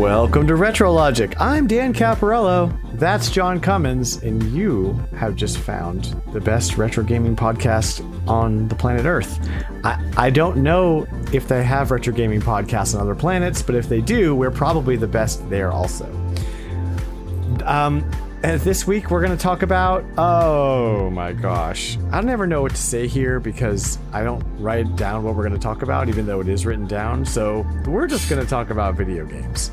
Welcome to Retrologic. I'm Dan Caparello. That's John Cummins, and you have just found the best retro gaming podcast on the planet Earth. I don't know if they have retro gaming podcasts on other planets, but if they do, we're probably the best there also. And this week we're going to talk about, oh my gosh, I never know what to say here because I don't write down what we're going to talk about, even though it is written down. So we're just going to talk about video games.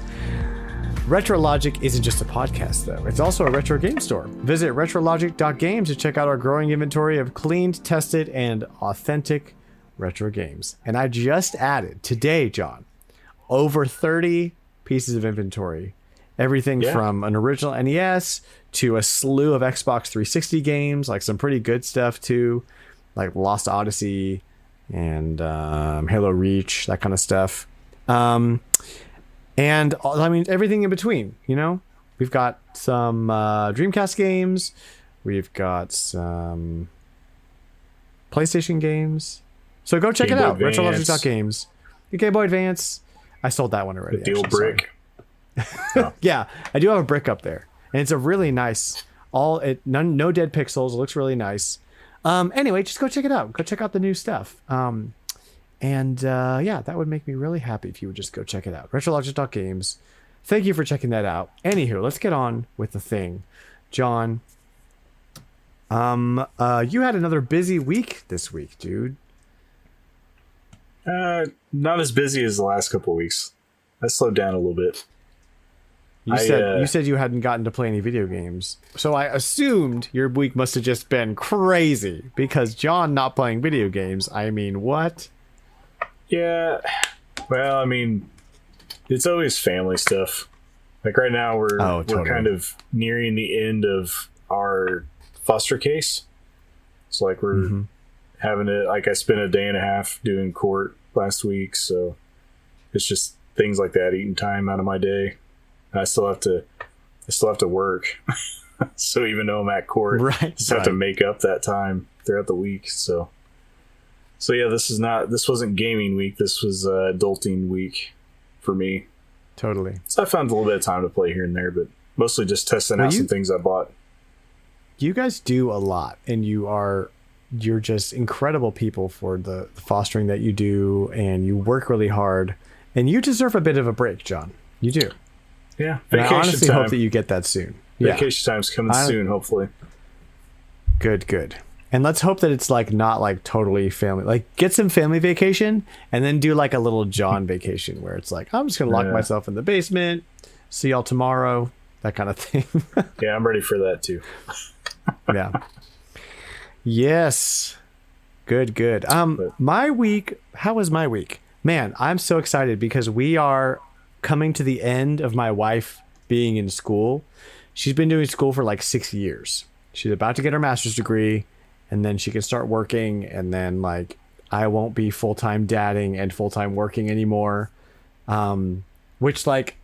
Retrologic isn't just a podcast, though. It's also a retro game store. Visit Retrologic.games to check out our growing inventory of cleaned, tested, and authentic retro games. And I just added today, John, over 30 pieces of inventory. Everything from an original NES to a slew of Xbox 360 games, like some pretty good stuff too, like Lost Odyssey and Halo Reach, that kind of stuff. And I mean, everything in between, you know? We've got some Dreamcast games. We've got some PlayStation games. So go check it out. Retrologic.games. The Game Boy Advance. I sold that one already. The old brick. Yeah, I do have a brick up there. And it's a really nice, no dead pixels. It looks really nice. Anyway, just go check it out. Go check out the new stuff. Yeah, that would make me really happy if you would just go check it out. Retrologic.games. Thank you for checking that out. Anywho, let's get on with the thing. John, you had another busy week this week, dude. Not as busy as the last couple of weeks. I slowed down a little bit. You said you hadn't gotten to play any video games. So I assumed your week must have just been crazy because John not playing video games. I mean, what? Yeah. Well, I mean, it's always family stuff. Like right now we're kind of nearing the end of our foster case. So like we're having it, like I spent a day and a half doing court last week. So it's just things like that eating time out of my day. I still have to work. So even though I'm at court, I just have to make up that time throughout the week. So yeah, this wasn't gaming week. This was adulting week for me. Totally. So I found a little bit of time to play here and there, but mostly just testing out some things I bought. You guys do a lot, and you're just incredible people for the fostering that you do, and you work really hard, and you deserve a bit of a break, John. You do. Yeah, and I honestly hope that you get that soon. Vacation time's coming soon, hopefully. Good. And let's hope that it's like not like totally family. Like get some family vacation and then do like a little John vacation where it's like, I'm just going to lock myself in the basement. See y'all tomorrow. That kind of thing. Yeah, I'm ready for that too. Yeah. Yes. Good. My week, how was my week? Man, I'm so excited because we are coming to the end of my wife being in school. She's been doing school for like 6 years. She's about to get her master's degree, and then she can start working, and then like I won't be full-time dadding and full-time working anymore. Which like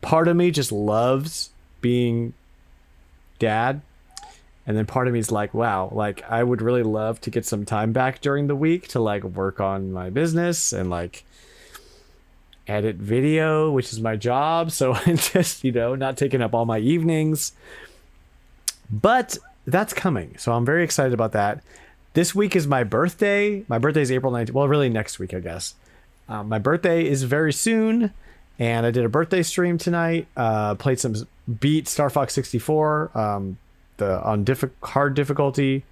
part of me just loves being dad, and then part of me is like, wow, like I would really love to get some time back during the week to like work on my business and like edit video, which is my job. So I'm just, not taking up all my evenings. But that's coming. So I'm very excited about that. This week is my birthday. My birthday is April 19th. Well, really next week, I guess. My birthday is very soon. And I did a birthday stream tonight. Played some beat Star Fox 64 on hard difficulty.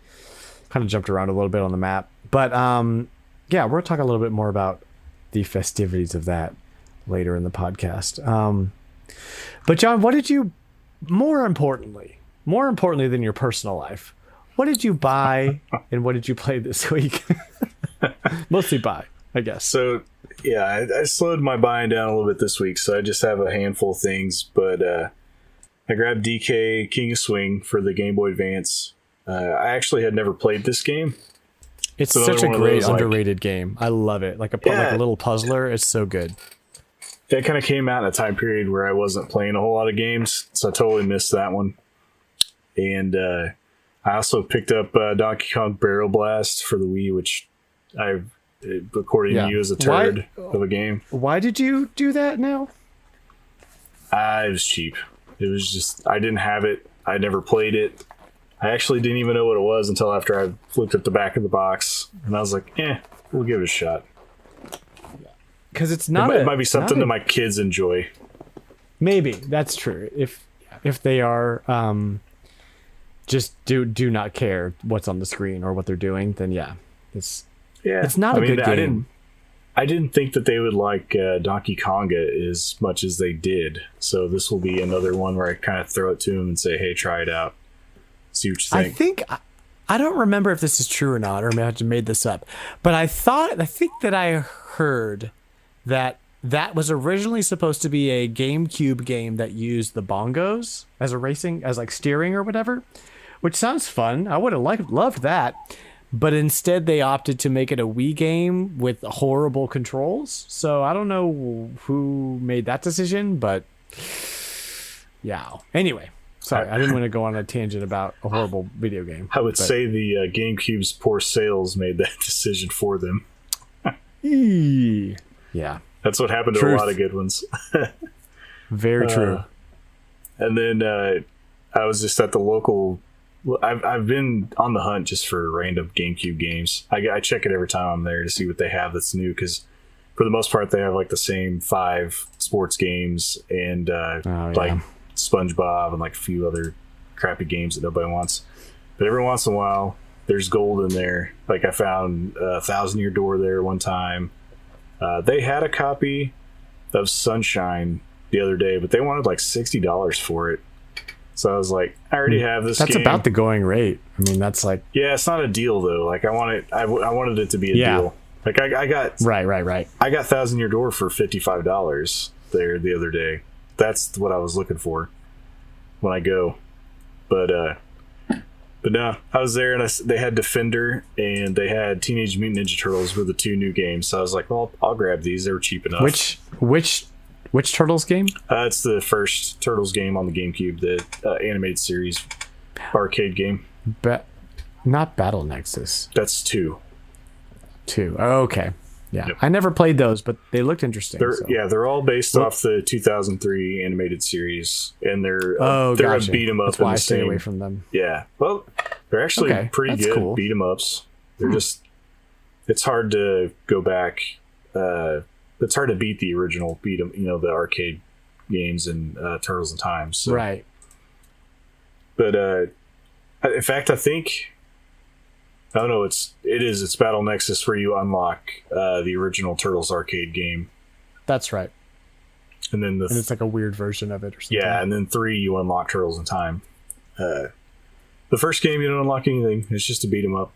Kind of jumped around a little bit on the map. But yeah, we're going to talk a little bit more about the festivities of that later in the podcast. But John, what did you, more importantly than your personal life, what did you buy and what did you play this week? Mostly buy, I guess. So yeah, I slowed my buying down a little bit this week, so I just have a handful of things, but I grabbed DK King of Swing for the Game Boy Advance. I actually had never played this game. It's such a great underrated game. I love it. Like a little puzzler. It's so good. It kind of came out in a time period where I wasn't playing a whole lot of games, so I totally missed that one. And I also picked up Donkey Kong Barrel Blast for the Wii, which according to you, is a turd of a game. Why did you do that now? It was cheap. It was just, I didn't have it. I never played it. I actually didn't even know what it was until after I looked at the back of the box, and I was like, we'll give it a shot. Because it's not. It might be something that my kids enjoy. Maybe that's true. If they are just do not care what's on the screen or what they're doing, then it's not a good game. I didn't think that they would like Donkey Konga as much as they did. So this will be another one where I kind of throw it to them and say, "Hey, try it out. See what you think." I don't remember if this is true or not, or maybe I have made this up. But I think that I heard that was originally supposed to be a GameCube game that used the bongos as like steering or whatever, which sounds fun. I would have loved that. But instead, they opted to make it a Wii game with horrible controls. So I don't know who made that decision, but yeah. Anyway, sorry, I didn't want to go on a tangent about a horrible video game. I would say the GameCube's poor sales made that decision for them. Yeah. That's what happened to a lot of good ones. Very true. And then I was just at the local... I've been on the hunt just for random GameCube games. I check it every time I'm there to see what they have that's new, because for the most part they have like the same 5 sports games and like SpongeBob and like a few other crappy games that nobody wants. But every once in a while there's gold in there. Like I found a 1,000 Year Door there one time. They had a copy of Sunshine the other day, but they wanted like $60 for it. So I was like, I already have this game. That's about the going rate. I mean, that's like... Yeah, it's not a deal, though. Like, I wanted it to be a deal. Like, I got... Right. I got 1,000 Year Door for $55 there the other day. That's what I was looking for when I go. But no, I was there, and they had Defender, and they had Teenage Mutant Ninja Turtles were the 2 new games. So I was like, well, I'll grab these. They were cheap enough. Which Turtles game? It's the first Turtles game on the GameCube, the animated series arcade game. Not Battle Nexus. That's 2. 2. Oh, okay. Yeah. Yep. I never played those, but they looked interesting. They're all based off the 2003 animated series, and they're a beat 'em up. That's why I stay away from them. Yeah. Well, they're actually pretty good cool. Beat 'em ups. They're just... It's hard to go back... it's hard to beat the original the arcade games and Turtles in Time. So. Right. But in fact, I think it's Battle Nexus where you unlock the original Turtles arcade game. That's right. And then it's like a weird version of it or something. Yeah, and then 3 you unlock Turtles in Time. The first game you don't unlock anything. It's just to beat 'em up.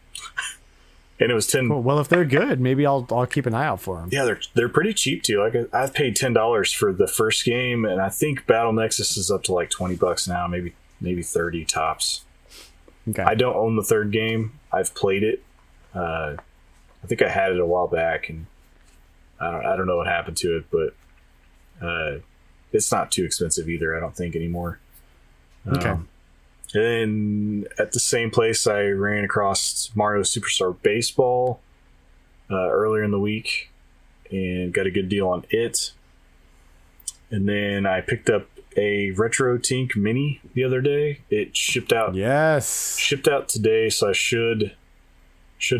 And it was 10. Cool. Well, if they're good, maybe I'll keep an eye out for them. Yeah, they're pretty cheap too. Like I've paid $10 for the first game, and I think Battle Nexus is up to like $20 now, maybe 30 tops. Okay. I don't own the third game. I've played it. I think I had it a while back, and I don't know what happened to it, but it's not too expensive either. I don't think anymore. Okay. And at the same place, I ran across Mario Superstar Baseball earlier in the week and got a good deal on it. And then I picked up a Retrotink Mini the other day. It shipped out. Yes. Shipped out today, so I should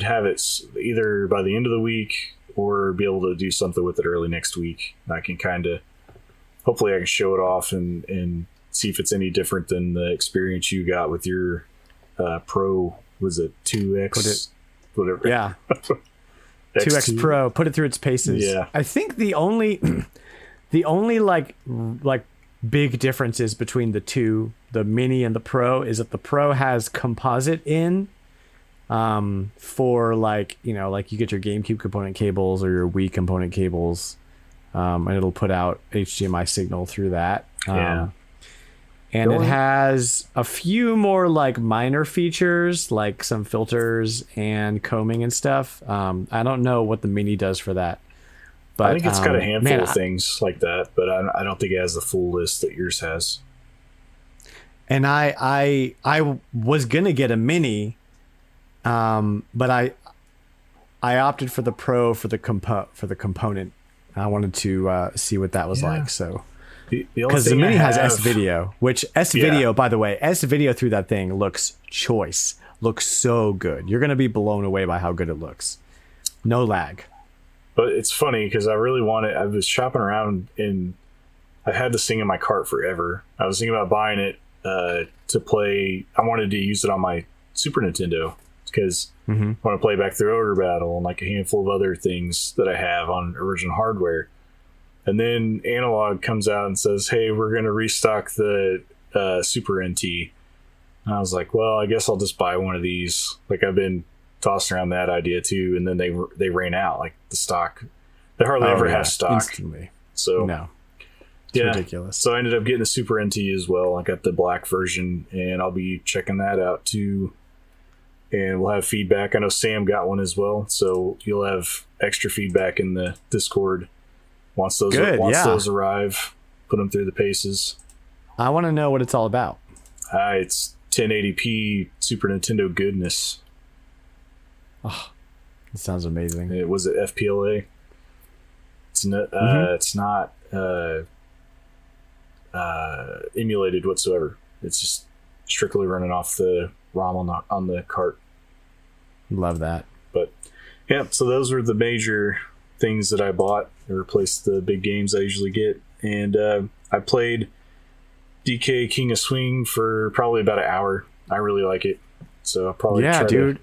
have it either by the end of the week or be able to do something with it early next week. And I can hopefully I can show it off and see if it's any different than the experience you got with your Pro. Was it 2X? Whatever. Yeah. 2X Pro. Put it through its paces. Yeah. I think the only like big differences between the Mini and the Pro, is that the Pro has composite in for like you get your GameCube component cables or your Wii component cables, and it'll put out HDMI signal through that. And it has a few more like minor features, like some filters and combing and stuff. I don't know what the Mini does for that. But I think it's got a handful of things like that, but I don't think it has the full list that yours has. And I was gonna get a Mini, but I opted for the Pro for the component. I wanted to see what that was like. So Because the Mini has S-Video, which S-Video, by the way, S-Video through that thing looks choice. Looks so good. You're going to be blown away by how good it looks. No lag. But it's funny because I really wanted... I was shopping around and I had this thing in my cart forever. I was thinking about buying it to play. I wanted to use it on my Super Nintendo because I want to play back through Ogre Battle and like a handful of other things that I have on original hardware. And then Anologue comes out and says, hey, we're going to restock the Super NT. And I was like, well, I guess I'll just buy one of these. Like, I've been tossing around that idea too. And then they ran out, like the stock. They hardly ever have stock. Instantly. So, no. It's ridiculous. So I ended up getting the Super NT as well. I got the black version, and I'll be checking that out too. And we'll have feedback. I know Sam got one as well, so you'll have extra feedback in the Discord once those arrive. Put them through the paces. I want to know what it's all about. It's 1080p Super Nintendo goodness. Oh, it sounds amazing. It was FPLA. It's not emulated whatsoever. It's just strictly running off the ROM on the cart. Love that. But yeah, so those were the major things that I bought to replace the big games I usually get. And I played DK King of Swing for probably about an hour. I really like it, so I'll probably try to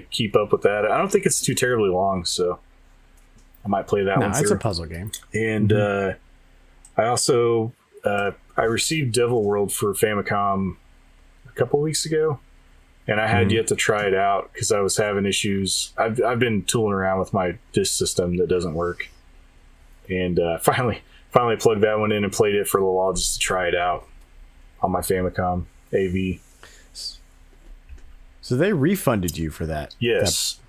keep up with that. I don't think it's too terribly long, so I might play that one through. It's a puzzle game. And I also I received Devil World for Famicom a couple weeks ago, and I had yet to try it out because I was having issues. I've been tooling around with my disk system that doesn't work, and finally plugged that one in and played it for a little while just to try it out on my Famicom AV. So they refunded you for that? Yes.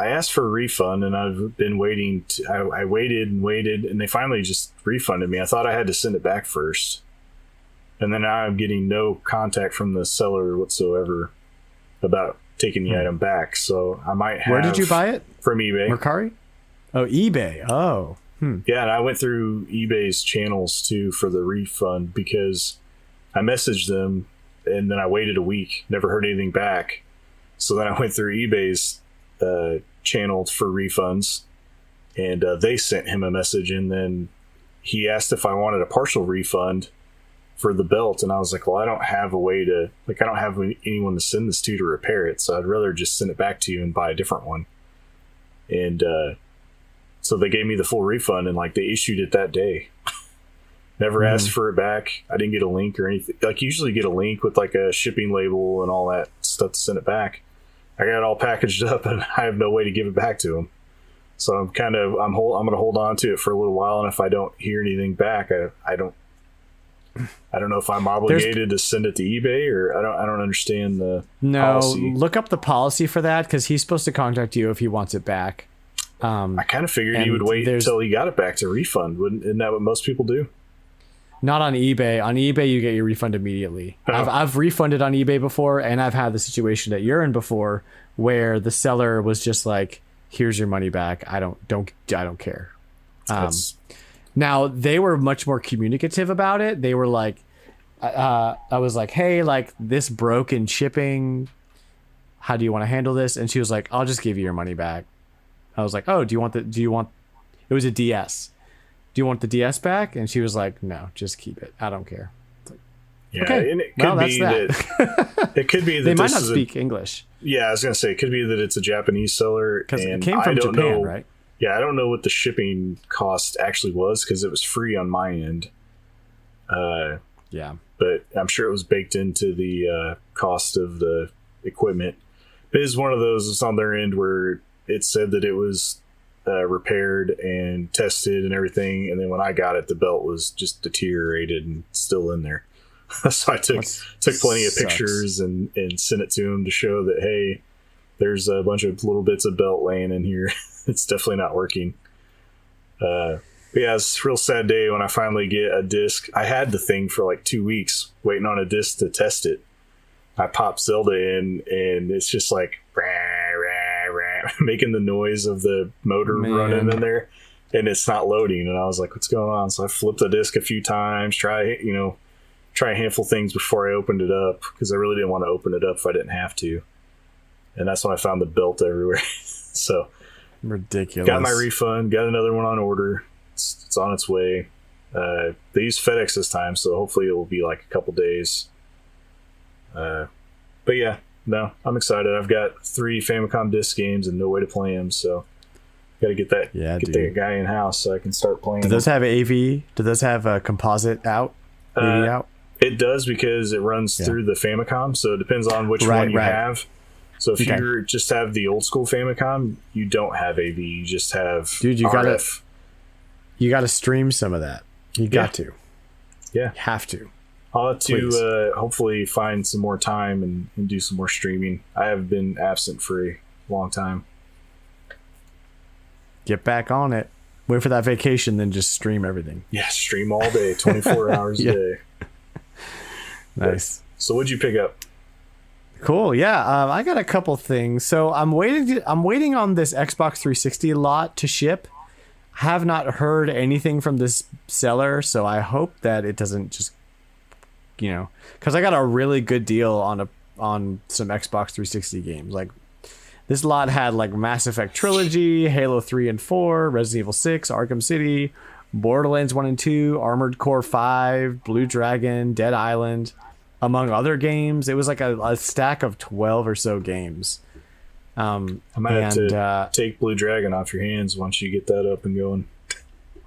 I asked for a refund, and I've been waiting. I waited and waited, and they finally just refunded me. I thought I had to send it back first, and then now I'm getting no contact from the seller whatsoever about taking the item back. So I might have... Where did you buy it? From eBay. Mercari? Oh, eBay. Oh. Yeah, and I went through eBay's channels too for the refund because I messaged them, and then I waited a week, never heard anything back. So then I went through eBay's channel for refunds, and they sent him a message, and then he asked if I wanted a partial refund for the belt, and I was like, well, I don't have a way to, like, I don't have anyone to send this to repair it, so I'd rather just send it back to you and buy a different one. And so they gave me the full refund, and like they issued it that day. Never asked for it back. I didn't get a link or anything. Like, you usually get a link with like a shipping label and all that stuff to send it back. I got it all packaged up, and I have no way to give it back to him. So I'm going to hold on to it for a little while, and if I don't hear anything back, I don't know if I'm obligated to send it to eBay, or I don't understand the policy. Look up the policy for that, because he's supposed to contact you if he wants it back. I kind of figured he would wait until he got it back to refund. Isn't that what most people do? Not on eBay. On eBay, you get your refund immediately. I've refunded on eBay before, and I've had the situation that you're in before, where the seller was just like, "Here's your money back. I don't care." Now they were much more communicative about it. They were like, I was like, "Hey, like this broke in shipping. How do you want to handle this?" And she was like, "I'll just give you your money back." I was like, "Oh, do you want?" It was a DS. Do you want the DS back? And she was like, "No, just keep it. I don't care." Like, yeah, okay, and it could be that. It could be that they might not speak English. Yeah, I was gonna say it could be that it's a Japanese seller, because it came from Japan, right? Yeah, I don't know what the shipping cost actually was because it was free on my end. Yeah, but I'm sure it was baked into the cost of the equipment. It is one of those. It's on their end where it said that it was repaired and tested and everything, and then when I got it, the belt was just deteriorated and still in there. So I took plenty of pictures and sent it to him to show that, hey, there's a bunch of little bits of belt laying in here. It's definitely not working. But yeah, it's a real sad day when I finally get a disc. I had the thing for like 2 weeks waiting on a disc to test it. I pop Zelda in, and it's just like rah, rah, rah, making the noise of the motor running in there. and it's not loading. And I was like, what's going on? So I flipped the disc a few times, try a handful of things before I opened it up, because I really didn't want to open it up if I didn't have to. And that's when I found the belt everywhere. So ridiculous. Got my refund, got another one on order. It's on its way. They use FedEx this time, so hopefully it will be like a couple days. But yeah, no, I'm excited. I've got 3 Famicom disc games and no way to play them, so got to get that guy in house so I can start playing. Do those have AV? Do those have a composite out? AV out? It does, because it runs through the Famicom, so it depends on which one you have. So if you just have the old school Famicom, you don't have AV. You just have RF. You gotta stream some of that. You got to. Yeah. You have to. I'll have to hopefully find some more time and do some more streaming. I have been absent for a long time. Get back on it. Wait for that vacation, then just stream everything. Yeah, stream all day, 24 hours a day. Nice. So what'd you pick up? Cool. Yeah, I got a couple things. So I'm waiting on this Xbox 360 lot to ship. Have not heard anything from this seller, so I hope that it doesn't just, because I got a really good deal on some Xbox 360 games. Like, this lot had like Mass Effect Trilogy, Halo 3 and 4, Resident Evil 6, Arkham City, Borderlands 1 and 2, Armored Core 5, Blue Dragon, Dead Island, among other games. It was like a stack of 12 or so games. I might have to take Blue Dragon off your hands once you get that up and going.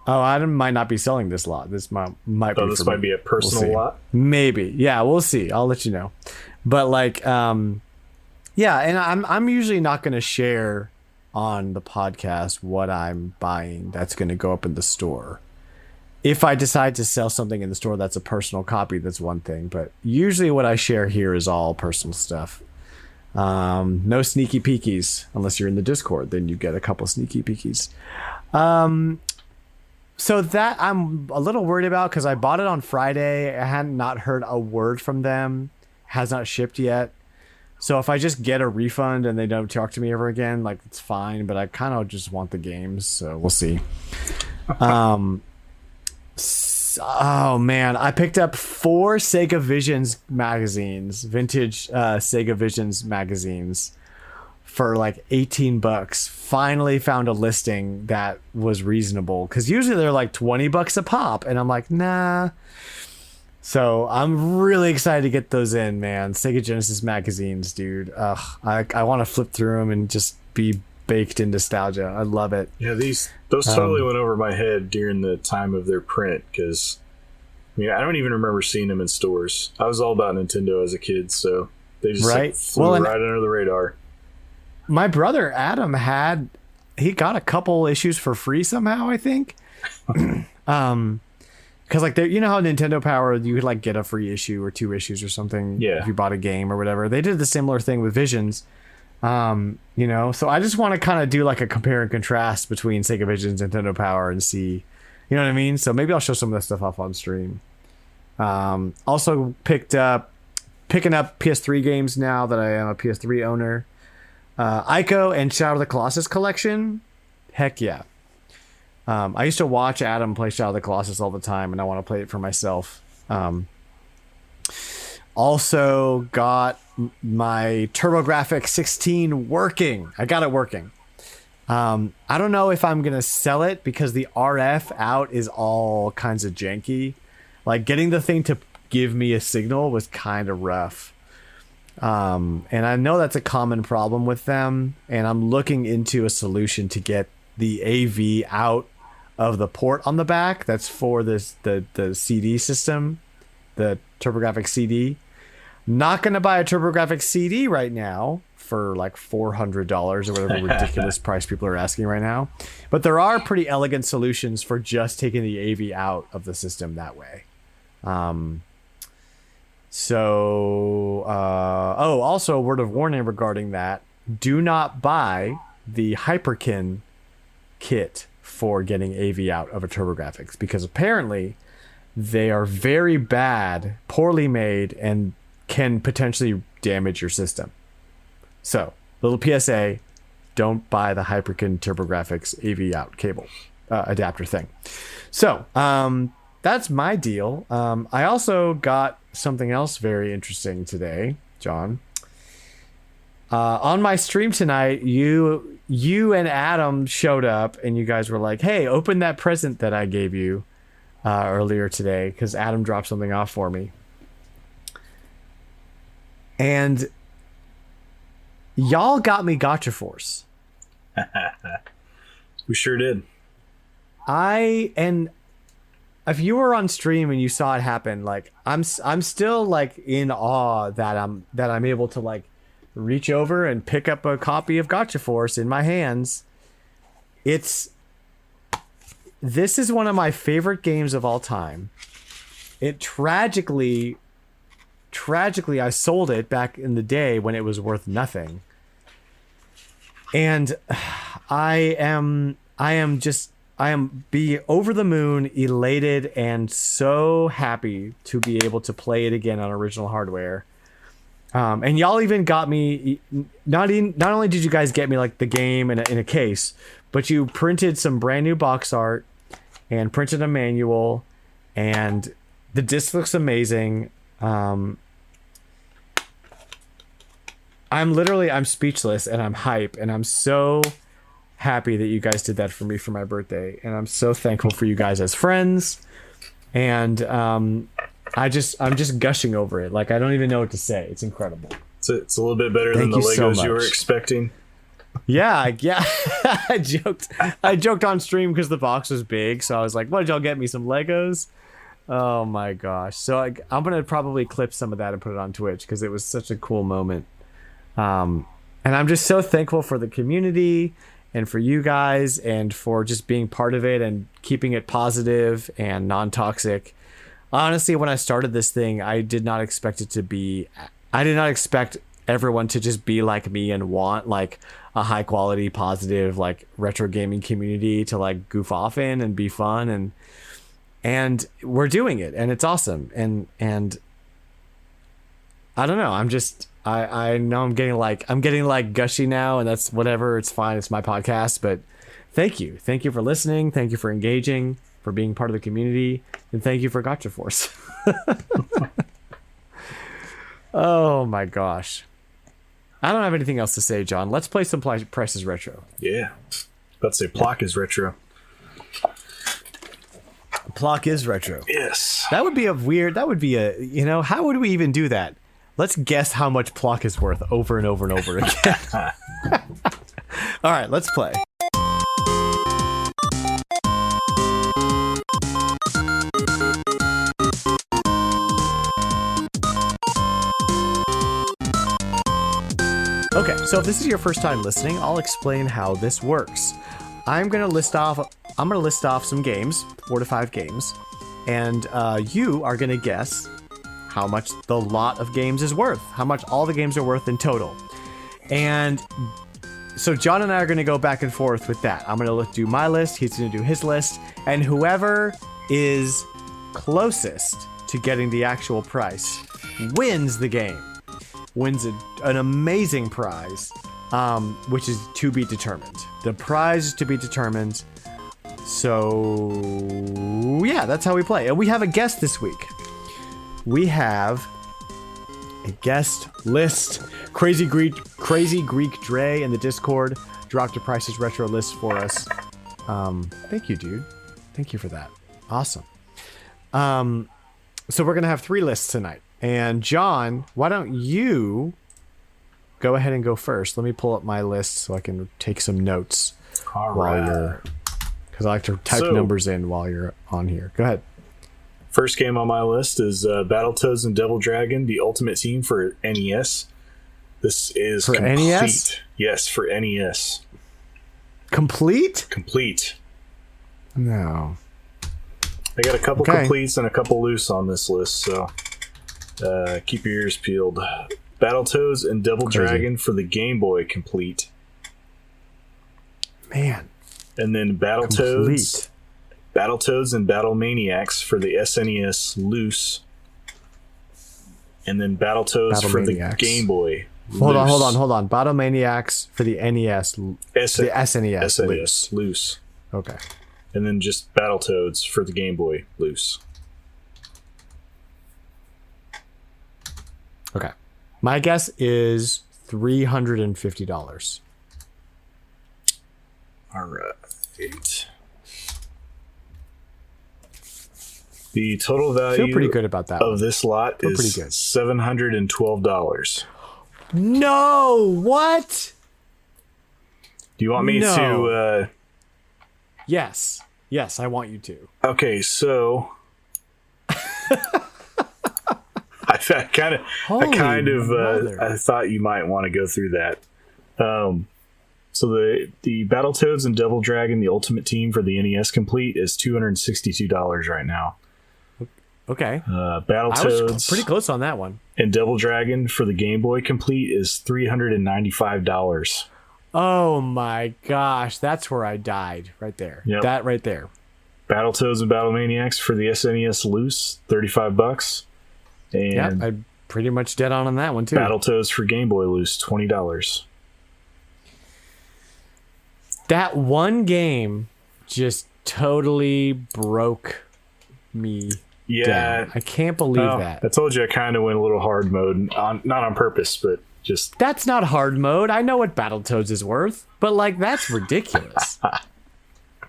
Oh, I might not be selling this lot. This might be. This might be a personal lot. Maybe. Yeah, we'll see. I'll let you know. But like, yeah, and I'm usually not going to share on the podcast what I'm buying that's going to go up in the store. If I decide to sell something in the store that's a personal copy, that's one thing. But usually what I share here is all personal stuff. No sneaky peekies unless you're in the Discord. Then you get a couple sneaky peekies. So that I'm a little worried about, because I bought it on Friday. I had not heard a word from them. Has not shipped yet. So if I just get a refund and they don't talk to me ever again, like, it's fine. But I kind of just want the games, so we'll see. Oh man, I picked up 4 Sega Visions magazines, vintage Sega Visions magazines, for like $18. Finally found a listing that was reasonable, because usually they're like $20 a pop, and I'm like, nah. So I'm really excited to get those in, man. Sega Genesis magazines, dude. I want to flip through them and just be baked in nostalgia. I love it. Yeah, those totally went over my head during the time of their print, because I don't even remember seeing them in stores. I was all about Nintendo as a kid, so they just flew right under the radar. My brother Adam he got a couple issues for free somehow, I think. Because like, you know how Nintendo Power, you could like get a free issue or 2 issues or something if you bought a game or whatever. They did the similar thing with Visions. So I just want to kind of do like a compare and contrast between Sega Visions and Nintendo Power and see, you know what I mean? So maybe I'll show some of that stuff off on stream. Also picking up PS3 games now that I am a PS3 owner. Ico and Shadow of the Colossus collection. Heck yeah. I used to watch Adam play Shadow of the Colossus all the time, and I want to play it for myself. Also got my TurboGrafx 16 working. I got it working. I don't know if I'm going to sell it, because the RF out is all kinds of janky. Like, getting the thing to give me a signal was kind of rough. And I know that's a common problem with them, and I'm looking into a solution to get the AV out of the port on the back that's for the CD system, the TurboGrafx CD. Not going to buy a TurboGrafx CD right now for like $400 or whatever ridiculous price people are asking right now. But there are pretty elegant solutions for just taking the AV out of the system that way. Also a word of warning regarding that. Do not buy the Hyperkin kit for getting AV out of a TurboGrafx, because apparently they are very bad, poorly made, and can potentially damage your system. So, little PSA, don't buy the Hyperkin TurboGrafx AV out cable. adapter thing. So that's my deal. I also got something else very interesting today, John. On my stream tonight, you and Adam showed up, and you guys were like, "Hey, open that present that I gave you earlier today," because Adam dropped something off for me. And y'all got me Gotcha Force. We sure did. And if you were on stream and you saw it happen, like I'm still like in awe that I'm able to like reach over and pick up a copy of Gotcha Force in my hands. This is one of my favorite games of all time. It tragically I sold it back in the day when it was worth nothing. And I am be over the moon, elated, and so happy to be able to play it again on original hardware. And y'all even got me. Not only did you guys get me like the game in a case, but you printed some brand new box art and printed a manual, and the disc looks amazing. I'm speechless, and I'm hype, and I'm so happy that you guys did that for me for my birthday, and I'm so thankful for you guys as friends. And I'm just gushing over it. Like, I don't even know what to say. It's incredible. It's a little bit better than the Legos you were expecting. Yeah. I joked on stream because the box was big, so I was like, "What did y'all get me? Some Legos?" Oh my gosh! So I'm gonna probably clip some of that and put it on Twitch because it was such a cool moment. And I'm just so thankful for the community and for you guys and for just being part of it and keeping it positive and non-toxic. Honestly, when I started this thing, I did not expect everyone to just be like me and want like a high quality, positive, like retro gaming community to like goof off in and be fun. And we're doing it, and it's awesome. And I don't know. I know I'm getting like gushy now, and that's whatever. It's fine. It's my podcast, but thank you for listening. Thank you for engaging, for being part of the community, and thank you for Gotcha Force. Oh my gosh. I don't have anything else to say, John. Let's play some Price is Retro. Yeah. Let's say Plock is retro. Plock is retro. Yes. How would we even do that? Let's guess how much Plock is worth over and over and over again. All right, let's play. Okay, so if this is your first time listening, I'll explain how this works. I'm gonna list off some games, 4 to 5 games, and you are gonna guess how much the lot of games is worth, how much all the games are worth in total. And so John and I are gonna go back and forth with that. I'm gonna do my list, he's gonna do his list, and whoever is closest to getting the actual price wins the game. Wins an amazing prize, which is to be determined. The prize is to be determined. So yeah, that's how we play. And we have a guest this week. We have a guest list. CrazyGreekDre in the Discord dropped a Price is Retro list for us. Thank you, dude. Thank you for that. Awesome. So we're gonna have 3 lists tonight. And John, why don't you go ahead and go first? Let me pull up my list so I can take some notes because I like to type numbers in while you're on here. Go ahead. First game on my list is Battletoads and Devil Dragon: The Ultimate Team for NES. This is for complete. NES? Yes, for NES. Complete? Complete. No. I got a couple completes and a couple loose on this list, so keep your ears peeled. Battletoads and Devil Dragon for the Game Boy, complete. Man. And then Battletoads and Battle Maniacs for the SNES, loose. And then Battletoads for the Game Boy, loose. Hold on. Battle Maniacs for the NES, the SNES, loose. Okay. and then just Battletoads for the Game Boy loose. Okay. My guess is $350. All right. The total value feel pretty good about that of this lot is $712. No! What? Do you want me to... Yes. Yes, I want you to. Okay, so... I thought you might want to go through that. So the Battletoads and Double Dragon, the Ultimate Team for the NES Complete, is $262 right now. Okay. Battletoads, I was pretty close on that one. And Double Dragon for the Game Boy Complete is $395. Oh my gosh, that's where I died right there. Yep. That right there. Battletoads and Battle Maniacs for the SNES loose, $35. And yeah, I'm pretty much dead on that one too. Battletoads for Game Boy loose, $20. That one game just totally broke me down. I can't believe that. I told you I kind of went a little hard mode, not on purpose, but just... That's not hard mode. I know what Battletoads is worth, but like that's ridiculous.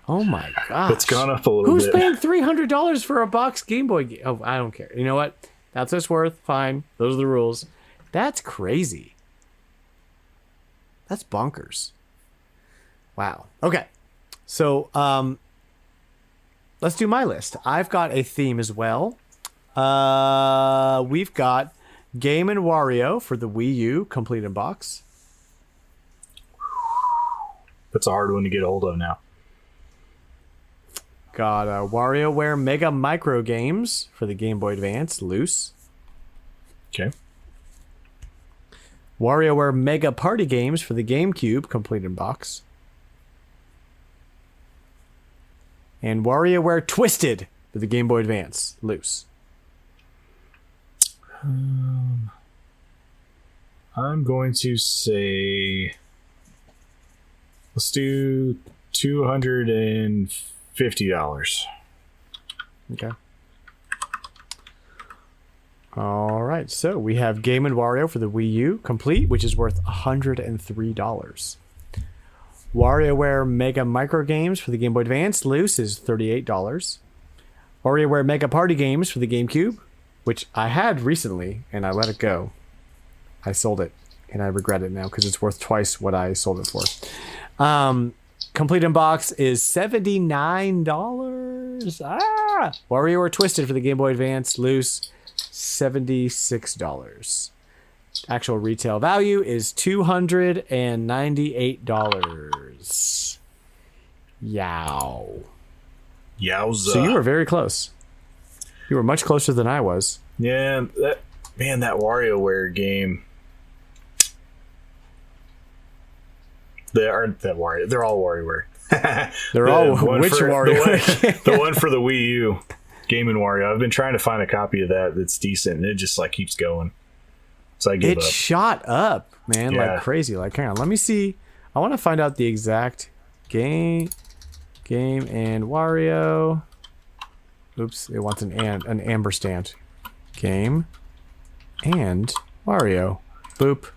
Oh my gosh. It's gone up a little bit. Who's paying $300 for a box Game Boy game? Oh, I don't care. You know what? That's what's worth. Fine. Those are the rules. That's crazy. That's bonkers. Wow. Okay. So, let's do my list. I've got a theme as well. We've got Game & Wario for the Wii U, complete in box. That's a hard one to get a hold of now. Got WarioWare Mega Micro Games for the Game Boy Advance, loose. Okay. WarioWare Mega Party Games for the GameCube, complete in box. And WarioWare Twisted for the Game Boy Advance, loose. I'm going to say... Let's do $250. Okay. All right. So we have Game & Wario for the Wii U, complete, which is worth $103. WarioWare Mega Micro Games for the Game Boy Advance, loose, is $38. WarioWare Mega Party Games for the GameCube, which I had recently, and I let it go. I sold it, and I regret it now because it's worth twice what I sold it for. Complete in box is $79. WarioWare Twisted for the Game Boy Advance, loose, $76. Actual retail value is $298. Yow. Yowza. So you were very close. You were much closer than I was. Yeah, that WarioWare game. They aren't that Wario. They're all WarioWare. They're all which WarioWare? The one for the Wii U, Game & Wario. I've been trying to find a copy of that that's decent, and it just like keeps going. So I give up. It shot up, man, like crazy. Like, hang on, let me see. I want to find out the exact game and Wario. Oops, it wants an ampersand. Game and Wario. Boop.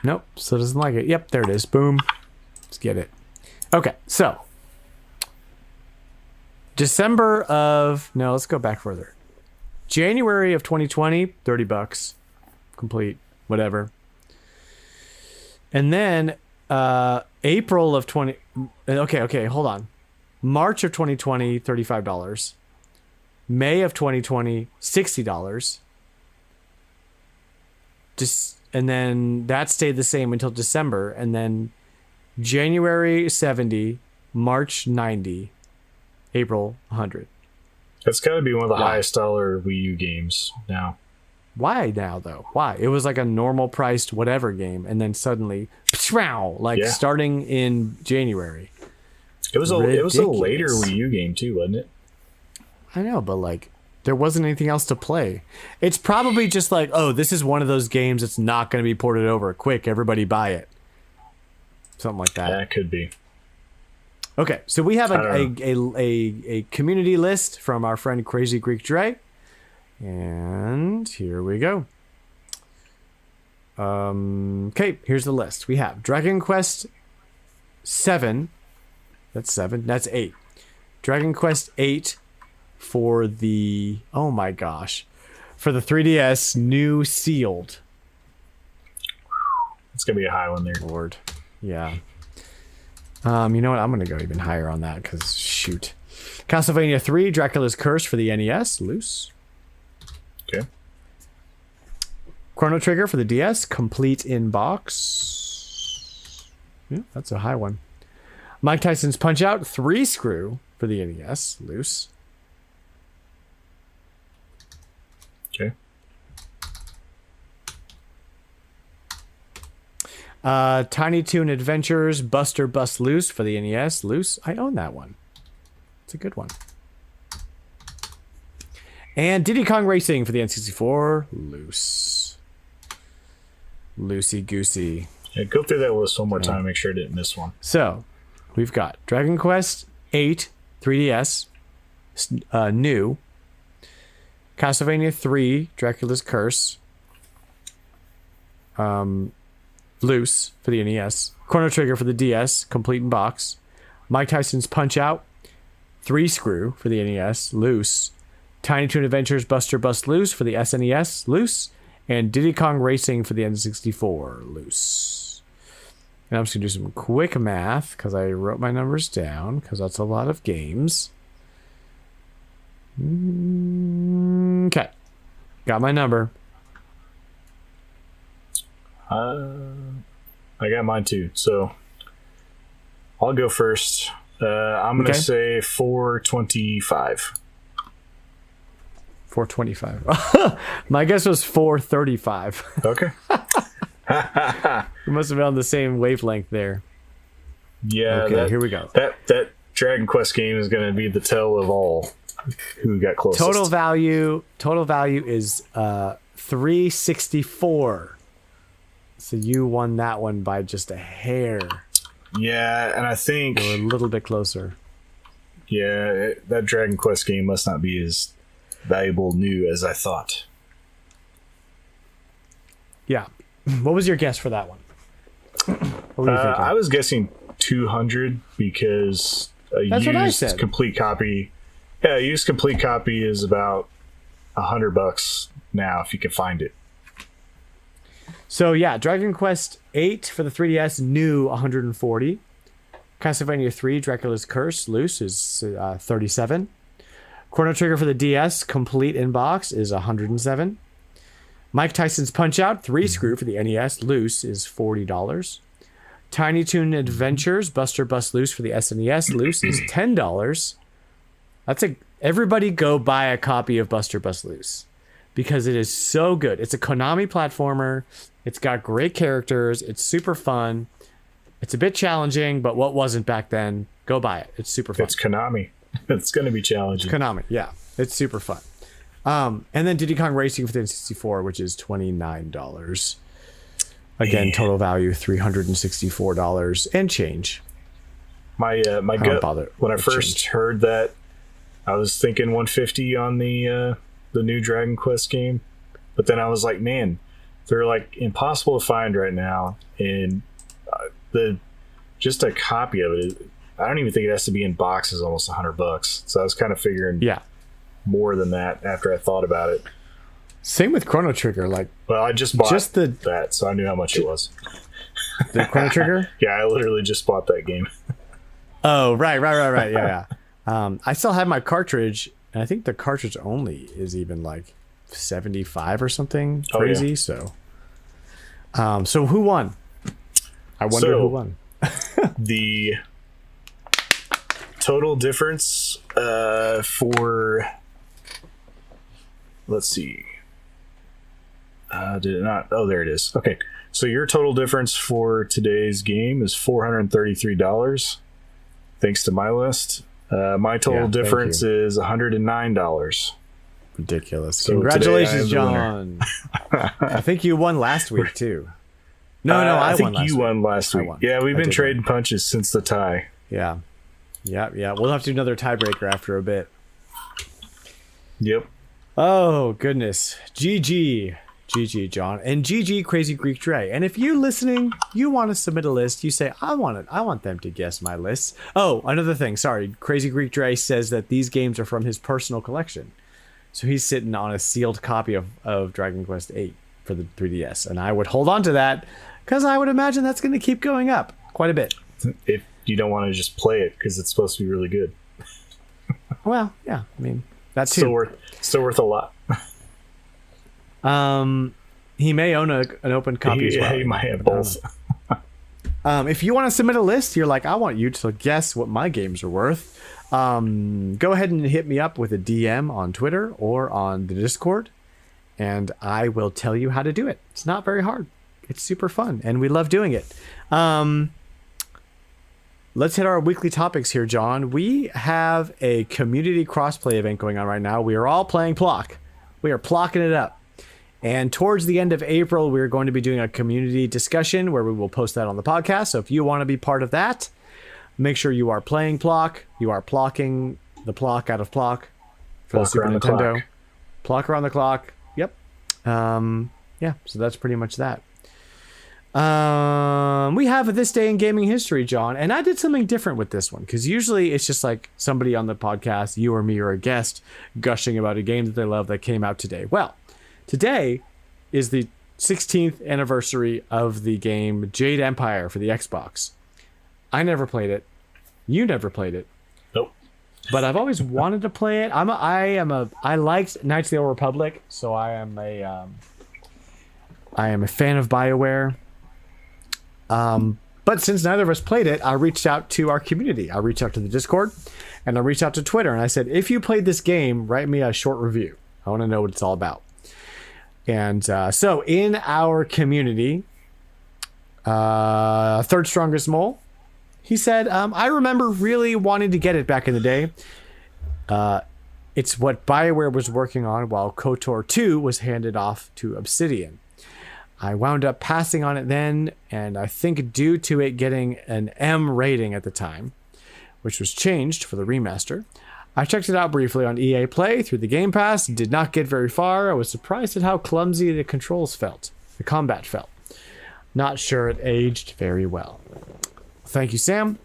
Nope, still doesn't like it. Yep, there it is. Boom. Let's get it. Okay, so let's go back further. January of 2020, $30. Complete. Whatever. And then April of 20... Okay, hold on. March of 2020, $35. May of 2020, $60. And then that stayed the same until December. And then January, 70. March, 90. April, 100. That's got to be one of the highest dollar Wii U games now. Why now, though? Why? It was like a normal priced whatever game, and then suddenly, starting in January. It was a later Wii U game too, wasn't it? I know, but like, there wasn't anything else to play. It's probably just like, oh, this is one of those games that's not going to be ported over. Quick, everybody buy it. Something like that. Yeah, it could be. Okay, so we have a community list from our friend CrazyGreekDre, and here we go. Okay, here's the list. We have Dragon Quest 7. That's 7. That's 8. Dragon Quest 8 for the for the 3DS, new sealed. It's gonna be a high one there. Lord, yeah. You know what? I'm gonna go even higher on that because shoot. Castlevania 3, Dracula's Curse for the NES, loose. Okay. Chrono Trigger for the DS, complete in box. Yeah, that's a high one. Mike Tyson's Punch Out 3 screw for the NES, loose. Okay. Tiny Toon Adventures Buster Bust Loose for the NES, loose. I own that one. It's a good one. And Diddy Kong Racing for the N64, loose. Loosey goosey. Yeah, go through that list one more time. Make sure I didn't miss one. So, we've got Dragon Quest 8 3DS, new. Castlevania 3, Dracula's Curse, loose for the NES. Chrono Trigger for the DS, complete in box. Mike Tyson's Punch Out 3 screw for the NES, loose. Tiny Toon Adventures Buster Bust Loose for the SNES, loose. And Diddy Kong Racing for the N64, loose. And I'm just going to do some quick math because I wrote my numbers down because that's a lot of games. Okay. Got my number. I got mine too. So I'll go first. I'm going to say 425. 425. My guess was 435. Okay. We must have been on the same wavelength there. Yeah. Okay, here we go. That Dragon Quest game is going to be the tell of all who got closest. Total value is 364. So you won that one by just a hair. Yeah, and I think you're a little bit closer. Yeah, that Dragon Quest game must not be as valuable new as I thought. Yeah. What was your guess for that one? What were you thinking? I was guessing 200 because that's what I said. Complete copy. Yeah, a used complete copy is about $100 now if you can find it. So yeah, Dragon Quest 8 for the 3DS, new 140. Castlevania 3, Dracula's Curse, loose is 37. Chrono Trigger for the DS, complete in box, is 107. Mike Tyson's Punch Out 3 screw for the NES, loose is $40. Tiny Toon Adventures Buster Bust Loose for the SNES, loose is $10. Everybody go buy a copy of Buster Bust Loose because it is so good. It's a Konami platformer. It's got great characters. It's super fun. It's a bit challenging, but what wasn't back then, go buy it. It's super fun. It's Konami. It's going to be challenging. It's Konami, yeah. It's super fun. And then Diddy Kong Racing for the N64, which is $29. Again, total value $364 and change. My gut, when I first heard that, I was thinking 150 on the new Dragon Quest game, but then I was like, man, they're like impossible to find right now, and just a copy of it, I don't even think it has to be in box, is almost $100. So I was kind of figuring more than that after I thought about it. Same with Chrono Trigger. Well, I just bought that, so I knew how much it was. The Chrono Trigger? Yeah, I literally just bought that game. Oh, right. Yeah. I still have my cartridge, and I think the cartridge only is even like 75 or something crazy. So who won? I wonder who won. The total difference for, let's see. Did it not? Oh, there it is. Okay. So your total difference for today's game is $433. Thanks to my list. My total difference is $109. Ridiculous. So congratulations, John. I think you won last week too. No, I think you won last week. Yeah, we've been trading punches since the tie. Yeah. Yeah. We'll have to do another tiebreaker after a bit. Yep. Oh, goodness. GG, John. And GG, CrazyGreekDre. And if you listening, you want to submit a list, you say, I want them to guess my lists. Oh, another thing. Sorry. CrazyGreekDre says that these games are from his personal collection. So he's sitting on a sealed copy of Dragon Quest VIII for the 3DS. And I would hold on to that because I would imagine that's going to keep going up quite a bit. If you don't want to just play it because it's supposed to be really good. Well, yeah. I mean, that's still worth a lot. He may own an open copy as well. He might have both. If you want to submit a list, you're like, I want you to guess what my games are worth. Go ahead and hit me up with a DM on Twitter or on the Discord, and I will tell you how to do it. It's not very hard. It's super fun, and we love doing it. Let's hit our weekly topics here, John. We have a community crossplay event going on right now. We are all playing Plock. We are plocking it up. And towards the end of April, we're going to be doing a community discussion where we will post that on the podcast. So if you want to be part of that, make sure you are playing Plock. You are plocking the Plock out of Plock for the Super Nintendo. Plock around the clock. Yep. Yeah, so that's pretty much that. We have This Day in Gaming History, John, and I did something different with this one because usually it's just like somebody on the podcast, you or me or a guest, gushing about a game that they love that came out today. Well, today is the 16th anniversary of the game Jade Empire for the Xbox. I never played it. You never played it. Nope. But I've always wanted to play it. I liked Knights of the Old Republic, so I am a fan of BioWare. But since neither of us played it, I reached out to our community. I reached out to the Discord, and I reached out to Twitter, and I said, if you played this game, write me a short review. I want to know what it's all about. And so in our community, Third Strongest Mole, he said, I remember really wanting to get it back in the day. It's what BioWare was working on while KOTOR 2 was handed off to Obsidian. I wound up passing on it then, and I think due to it getting an M rating at the time, which was changed for the remaster, I checked it out briefly on EA Play through the Game Pass, did not get very far. I was surprised at how clumsy the combat felt. Not sure it aged very well. Thank you, Sam.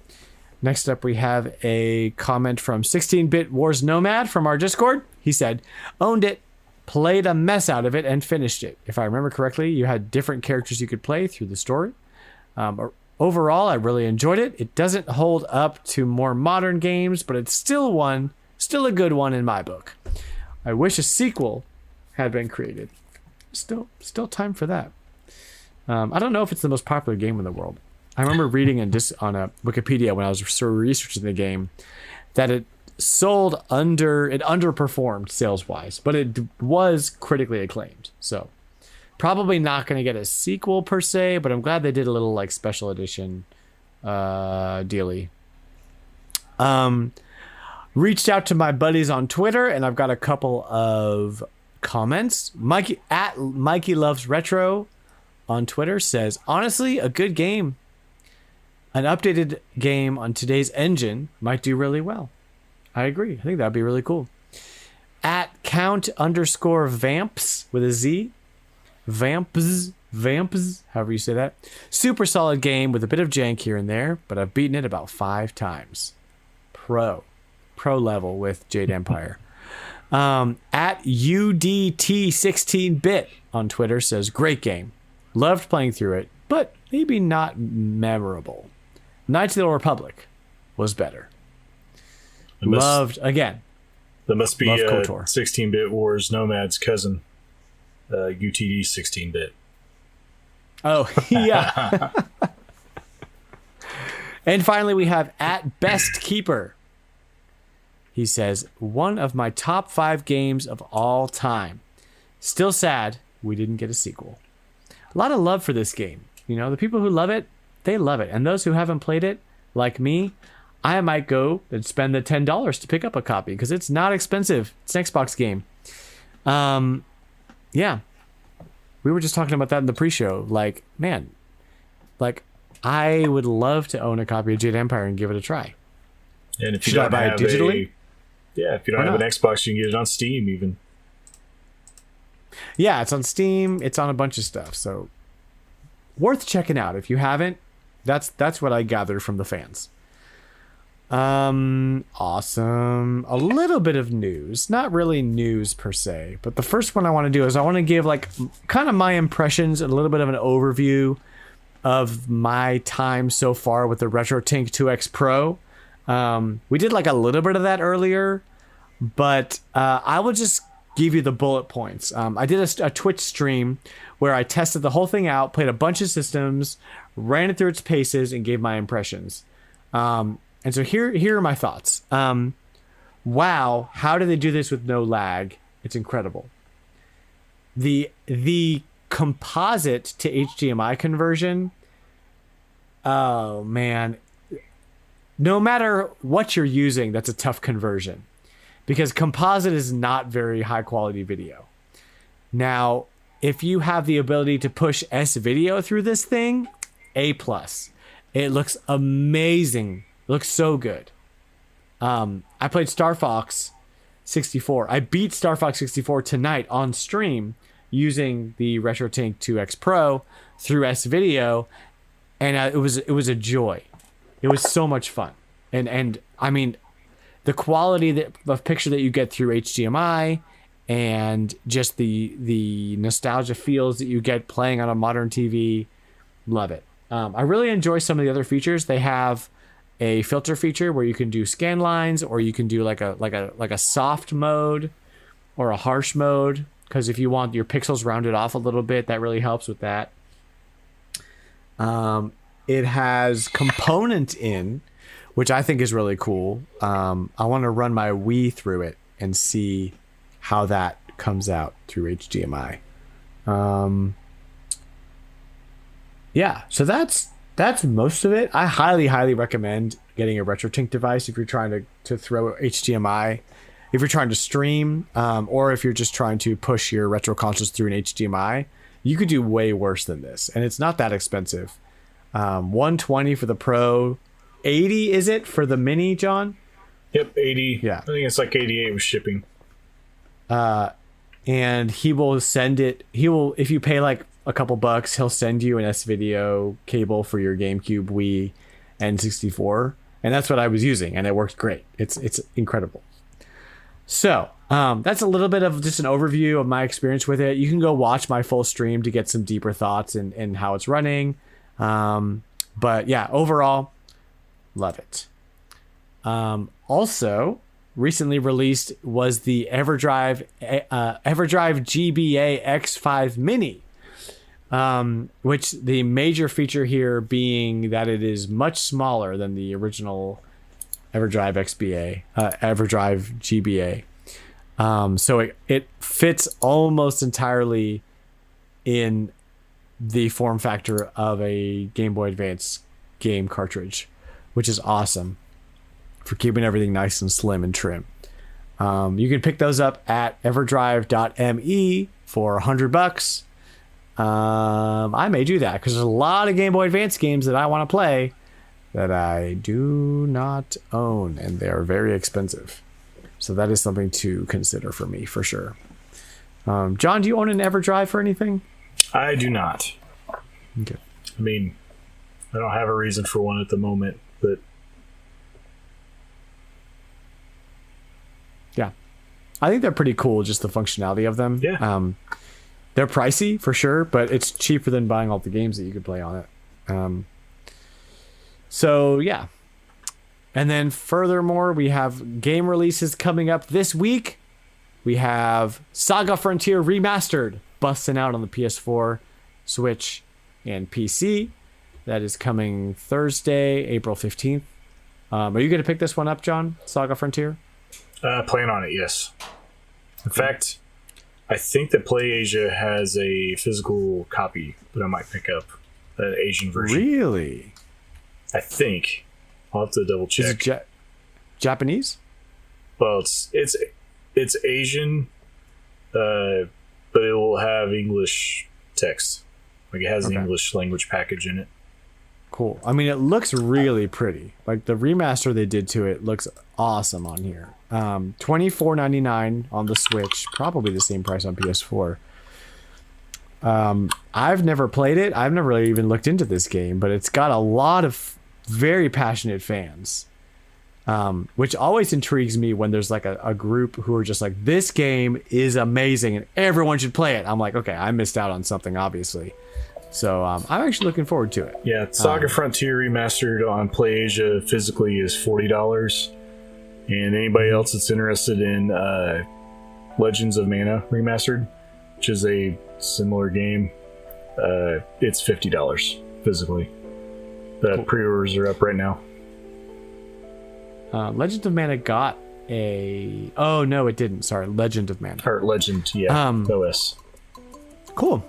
Next up, we have a comment from 16-Bit Wars Nomad from our Discord. He said, owned it, played a mess out of it, and finished it. If I remember correctly, you had different characters you could play through the story. Overall, I really enjoyed it. It doesn't hold up to more modern games, but it's still a good one in my book. I wish a sequel had been created. Still time for that. I don't know if it's the most popular game in the world. I remember reading on a Wikipedia when I was sort of researching the game that it underperformed sales-wise, but it was critically acclaimed. So probably not going to get a sequel per se, but I'm glad they did a little like special edition dealy. Reached out to my buddies on Twitter, and I've got a couple of comments. Mikey Loves Retro on Twitter says, honestly, a good game. An updated game on today's engine might do really well. I agree. I think that'd be really cool. At Count_Vamps with a Z. Vamps, however you say that. Super solid game with a bit of jank here and there, but I've beaten it about 5 times. Pro level with Jade Empire. At UDT16bit on Twitter says, great game. Loved playing through it, but maybe not memorable. Knights of the Old Republic was better. Loved again. That must be 16-Bit Wars Nomad's cousin, UTD 16-bit. Oh yeah. And finally, we have at Best Keeper. He says, one of my top 5 games of all time. Still sad we didn't get a sequel. A lot of love for this game. You know, the people who love it, they love it. And those who haven't played it, like me, I might go and spend the $10 to pick up a copy because it's not expensive. It's an Xbox game. Yeah. We were just talking about that in the pre-show. Like, man, like I would love to own a copy of Jade Empire and give it a try. And if you Should I don't buy have it digitally? if you don't have an Xbox, you can get it on Steam even. Yeah, it's on Steam. It's on a bunch of stuff. So worth checking out. If you haven't, that's what I gathered from the fans. Awesome. A little bit of news. Not really news per se, but the first one I want to do is I want to give like kind of my impressions, a little bit of an overview of my time so far with the Retrotink 2X Pro. We did like a little bit of that earlier, but I will just give you the bullet points. I did a Twitch stream where I tested the whole thing out, played a bunch of systems, ran it through its paces, and gave my impressions. And so here are my thoughts. Wow, how do they do this with no lag? It's incredible. The composite to HDMI conversion, oh man. No matter what you're using, that's a tough conversion. Because composite is not very high quality video. Now, if you have the ability to push S video through this thing, A+. It looks amazing. It looks so good. I played Star Fox 64. I beat Star Fox 64 tonight on stream using the Retrotink 2X Pro through S video, and it was a joy. It was so much fun, and I mean, the quality of picture that you get through HDMI, and just the nostalgia feels that you get playing on a modern TV, love it. I really enjoy some of the other features. They have a filter feature where you can do scan lines, or you can do like a soft mode or a harsh mode, because if you want your pixels rounded off a little bit, that really helps with that. It has component in, which I think is really cool. I want to run my Wii through it and see how that comes out through HDMI. Yeah, so that's most of it. I highly recommend getting a Retrotink device if you're trying to throw HDMI, if you're trying to stream, or if you're just trying to push your retro consoles through an HDMI. You could do way worse than this, and it's not that expensive. $120 for the Pro, $80 is it for the Mini, John? Yep, 80. Yeah, I think it's like 88 with shipping. And he will send it. If you pay like a couple bucks, he'll send you an S-video cable for your GameCube, Wii, and 64, and that's what I was using, and it worked great. It's incredible. So that's a little bit of just an overview of my experience with it. You can go watch my full stream to get some deeper thoughts and how it's running. But yeah, overall, love it. Also, recently released was the EverDrive GBA X5 Mini. Which the major feature here being that it is much smaller than the original EverDrive GBA. So it fits almost entirely in the form factor of a Game Boy Advance game cartridge, which is awesome for keeping everything nice and slim and trim. You can pick those up at everdrive.me for $100. I may do that because there's a lot of Game Boy Advance games that I want to play that I do not own, and they are very expensive. So that is something to consider for me, for sure. John, do you own an EverDrive for anything? I do not. Okay. I mean, I don't have a reason for one at the moment, but yeah, I think they're pretty cool, just the functionality of them. Yeah. They're pricey for sure, but it's cheaper than buying all the games that you could play on it. So yeah. And then furthermore, we have game releases coming up this week. We have Saga Frontier Remastered busting out on the PS4, Switch, and PC. That is coming Thursday, April 15th. Are you going to pick this one up, John? Saga Frontier? Plan on it, yes. In fact, I think that PlayAsia has a physical copy that I might pick up, an Asian version. Really? I think. I'll have to double check. Is it Japanese? Well, it's Asian, but it will have English text. Like it has an English language package in it. Cool. I mean, it looks really pretty. Like the remaster they did to it looks awesome on here. $24.99 on the Switch, probably the same price on PS4. I've never played it. I've never really even looked into this game, but it's got a lot of very passionate fans, which always intrigues me when there's like a group who are just like, this game is amazing and everyone should play it. I'm like, okay, I missed out on something, obviously. So I'm actually looking forward to it. Yeah, Saga Frontier Remastered on PlayAsia physically is $40. And anybody else that's interested in Legends of Mana Remastered, which is a similar game, it's $50 physically. The cool. Pre-orders are up right now. Legend of Mana got a... Oh, no, it didn't. Sorry, Legend of Mana. Or Legend, yeah. OS. Cool.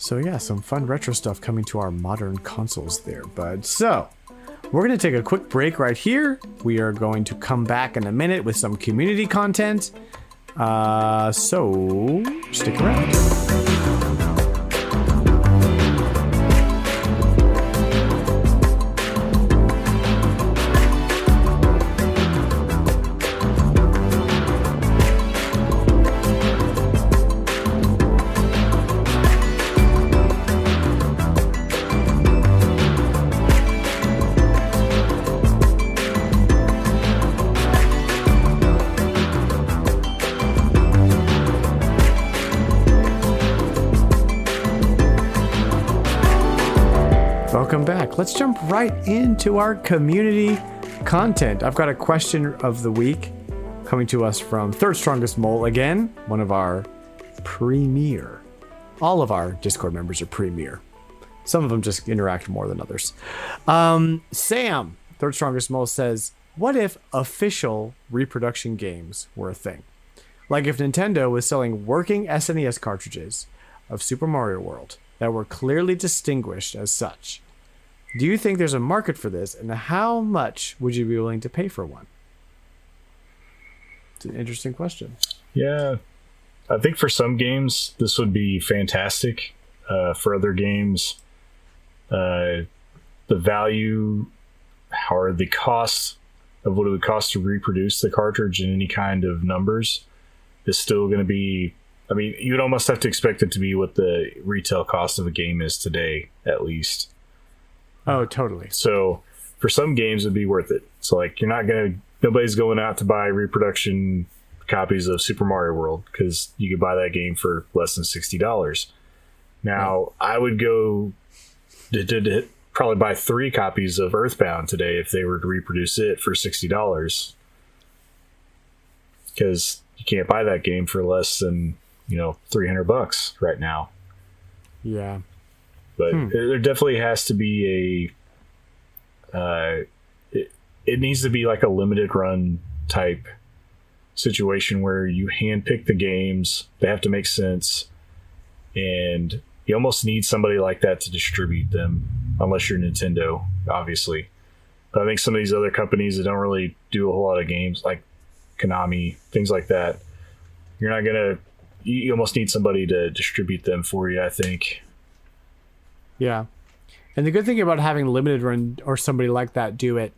So, yeah, some fun retro stuff coming to our modern consoles there, bud. So, we're going to take a quick break right here. We are going to come back in a minute with some community content. So, stick around. Welcome back. Let's jump right into our community content. I've got a question of the week coming to us from Third Strongest Mole again, one of our premier. All of our Discord members are premier. Some of them just interact more than others. Sam, Third Strongest Mole, says, what if official reproduction games were a thing? Like if Nintendo was selling working SNES cartridges of Super Mario World that were clearly distinguished as such. Do you think there's a market for this, and how much would you be willing to pay for one? It's an interesting question. Yeah, I think for some games this would be fantastic. For other games, the value or the cost of what it would cost to reproduce the cartridge in any kind of numbers is still going to be, I mean, you'd almost have to expect it to be what the retail cost of a game is today, at least. Oh, totally. So for some games it'd be worth it. So like nobody's going out to buy reproduction copies of Super Mario World because you could buy that game for less than $60. Now I would go to probably buy 3 copies of Earthbound today if they were to reproduce it for $60, because you can't buy that game for less than $300 right now. Yeah. But there definitely has to be it needs to be like a limited run type situation where you handpick the games. They have to make sense, and you almost need somebody like that to distribute them, unless you're Nintendo, obviously. But I think some of these other companies that don't really do a whole lot of games, like Konami, things like that, you almost need somebody to distribute them for you, I think. Yeah. And the good thing about having limited run or somebody like that do it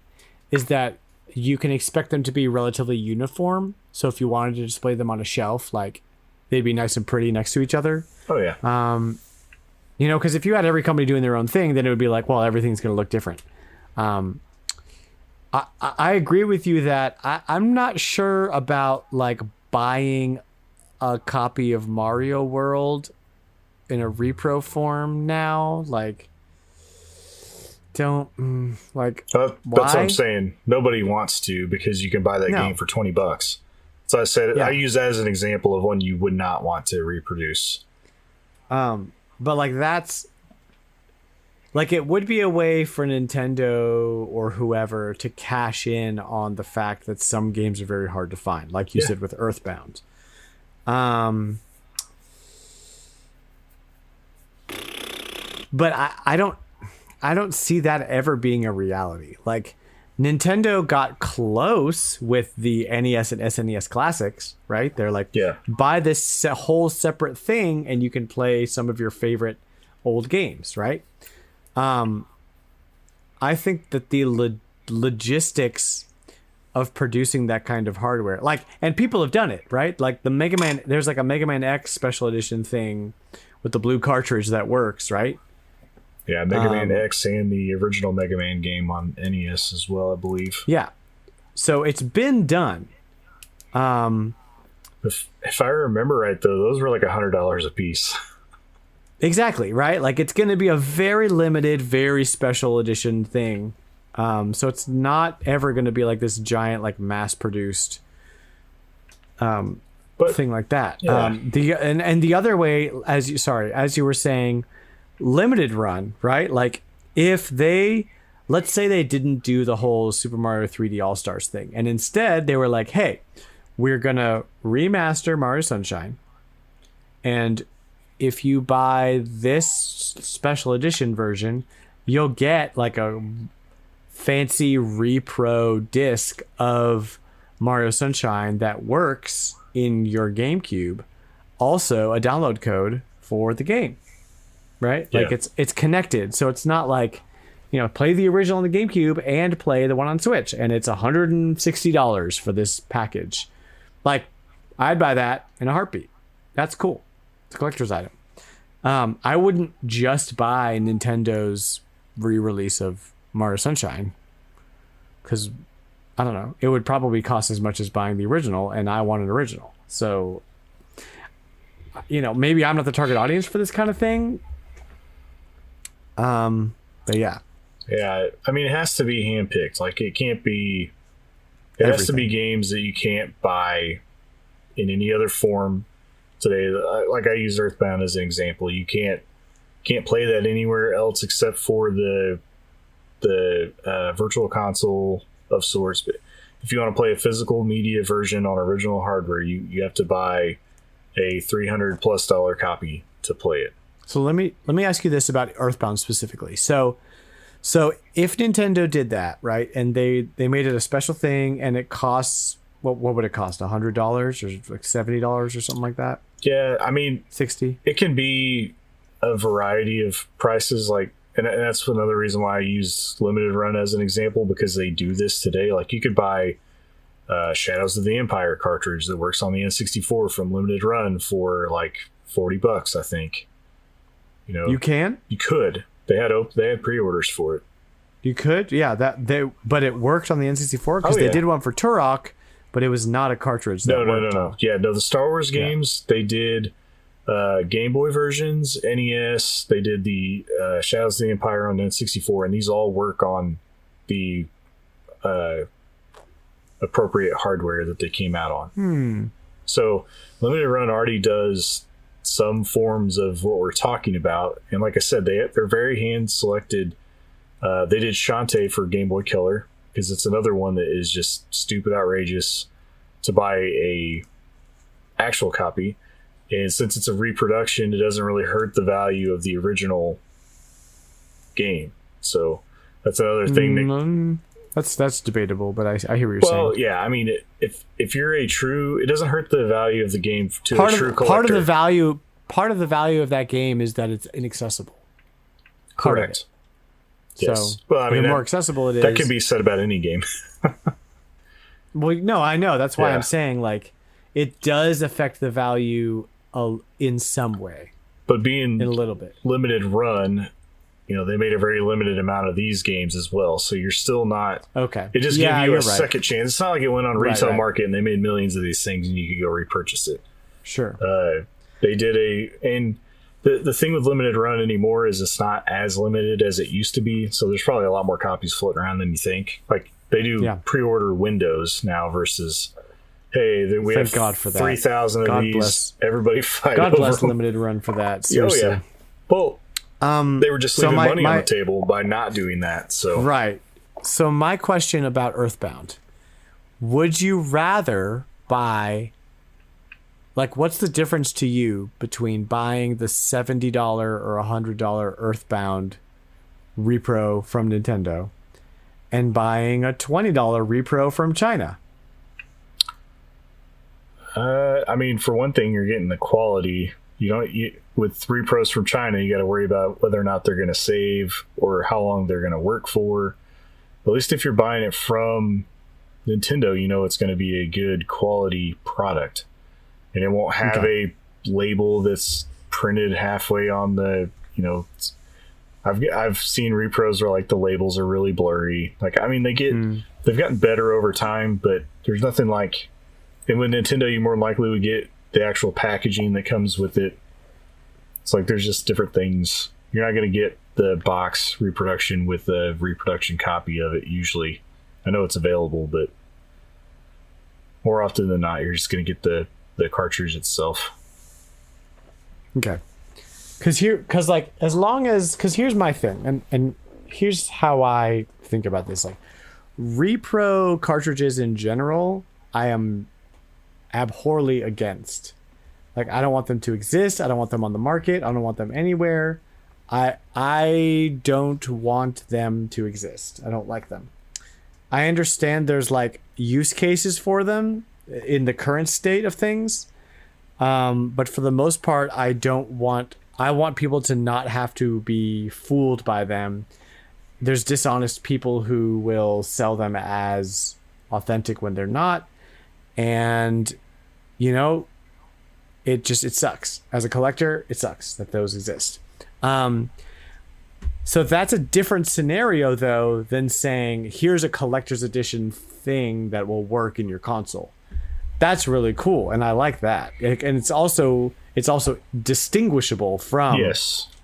is that you can expect them to be relatively uniform. So if you wanted to display them on a shelf, like they'd be nice and pretty next to each other. Oh, yeah. Because if you had every company doing their own thing, then it would be like, well, everything's going to look different. I agree with you that I'm not sure about like buying a copy of Mario World in a repro form now. Like, that's what I'm saying. Nobody wants to, because you can buy that game for $20. So I said, I use that as an example of one you would not want to reproduce. But like that's like, it would be a way for Nintendo or whoever to cash in on the fact that some games are very hard to find, like you said with Earthbound. But I don't see that ever being a reality. Like, Nintendo got close with the NES and SNES classics, right? They're like, buy this whole separate thing and you can play some of your favorite old games, right? I think that the logistics of producing that kind of hardware, like, and people have done it, right? Like the Mega Man, there's like a Mega Man X special edition thing with the blue cartridge that works, right? Yeah, Mega Man X and the original Mega Man game on NES as well, I believe. Yeah. So it's been done. If I remember right, though, those were like $100 a piece. Exactly, right? Like it's going to be a very limited, very special edition thing. So it's not ever going to be like this giant, like mass-produced thing like that. Yeah. The other way, as you were saying, limited run, right? Like if let's say they didn't do the whole Super Mario 3D All-Stars thing, and instead they were like, hey, we're going to remaster Mario Sunshine, and if you buy this special edition version, you'll get like a fancy repro disc of Mario Sunshine that works in your GameCube. Also a download code for the game, right? Yeah. Like it's connected. So it's not like, play the original on the GameCube and play the one on Switch, and it's $160 for this package. Like, I'd buy that in a heartbeat. That's cool. It's a collector's item. I wouldn't just buy Nintendo's re-release of Mario Sunshine, because I don't know, it would probably cost as much as buying the original, and I want an original. So, maybe I'm not the target audience for this kind of thing. But yeah. Yeah, I mean, it has to be handpicked. Like, it can't be. It has to be games that you can't buy in any other form today. Like I used Earthbound as an example. You can't play that anywhere else except for the virtual console of sorts. But if you want to play a physical media version on original hardware, you have to buy a $300+ copy to play it. So let me ask you this about Earthbound specifically. So if Nintendo did that, right, and they made it a special thing, and it costs, what would it cost? $100 or like $70 or something like that? Yeah, I mean, 60. It can be a variety of prices, like, and that's another reason why I use Limited Run as an example, because they do this today. Like, you could buy Shadows of the Empire cartridge that works on the N64 from Limited Run for like $40, I think. You can? You could. They had pre-orders for it. You could? Yeah, but it worked on the N64 because they did one for Turok, but it was not a cartridge. No. Yeah, no, the Star Wars games, they did Game Boy versions, NES, they did the Shadows of the Empire on the N64, and these all work on the appropriate hardware that they came out on. So Limited Run already does some forms of what we're talking about, and like I said, they're very hand selected. They did Shantae for Game Boy Color because it's another one that is just stupid outrageous to buy a actual copy, and since it's a reproduction, it doesn't really hurt the value of the original game. So that's another thing that's debatable, but I hear what you're saying. Well, yeah, I mean, if you're it doesn't hurt the value of the game to a true collector. Part of the value of that game is that it's inaccessible. Correct. Yes. So, well, I mean, the more accessible it is, that can be said about any game. Well, no, I know. That's why I'm saying, like, it does affect the value in some way, but being in a little bit Limited Run, they made a very limited amount of these games as well, so you're still not okay. It just gave you a second chance. It's not like it went on retail market and they made millions of these things and you could go repurchase it. Sure. They did and the thing with Limited Run anymore is it's not as limited as it used to be, so there's probably a lot more copies floating around than you think. Like, they do pre-order windows now versus, hey, we have 3,000 of these. Bless. Everybody fight God over bless them. Limited Run for that. Seriously. Oh, yeah. Well, they were just leaving money on the table by not doing that. So right. So my question about Earthbound: would you rather buy? Like, what's the difference to you between buying the $70 or $100 Earthbound repro from Nintendo and buying a $20 repro from China? I mean, for one thing, you're getting the quality. with repros from China, you got to worry about whether or not they're going to save or how long they're going to work for. At least if you're buying it from Nintendo, you know it's going to be a good quality product, and it won't have a label that's printed halfway on the, you know. I've seen repros where like the labels are really blurry. Like, I mean, they've gotten better over time, but there's nothing like. And with Nintendo, you more likely would get the actual packaging that comes with it. It's like there's just different things. You're not going to get the box reproduction with a reproduction copy of it usually. I know it's available, but more often than not, you're just going to get the cartridge itself. Okay. Because here's my thing, and here's how I think about this. Like, repro cartridges in general, I am abhorrently against. Like, I don't want them to exist. I don't want them on the market. I don't want them anywhere. I don't want them to exist. I don't like them. I understand there's like use cases for them in the current state of things. But for the most part, I want people to not have to be fooled by them. There's dishonest people who will sell them as authentic when they're not. And, you know, it sucks. As a collector, it sucks that those exist. So that's a different scenario, though, than saying, here's a collector's edition thing that will work in your console. That's really cool, and I like that. And it's also distinguishable from,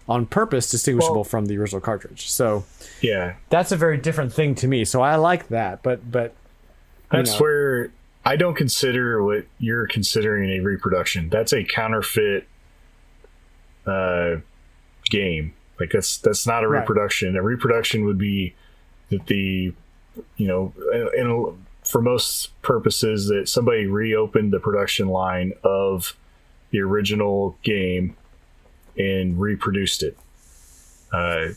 on purpose, distinguishable from the original cartridge. So yeah, that's a very different thing to me. So I like that, but that's where I don't consider what you're considering a reproduction. That's a counterfeit game. Like that's not a reproduction. A reproduction would be that for most purposes, that somebody reopened the production line of the original game and reproduced it. I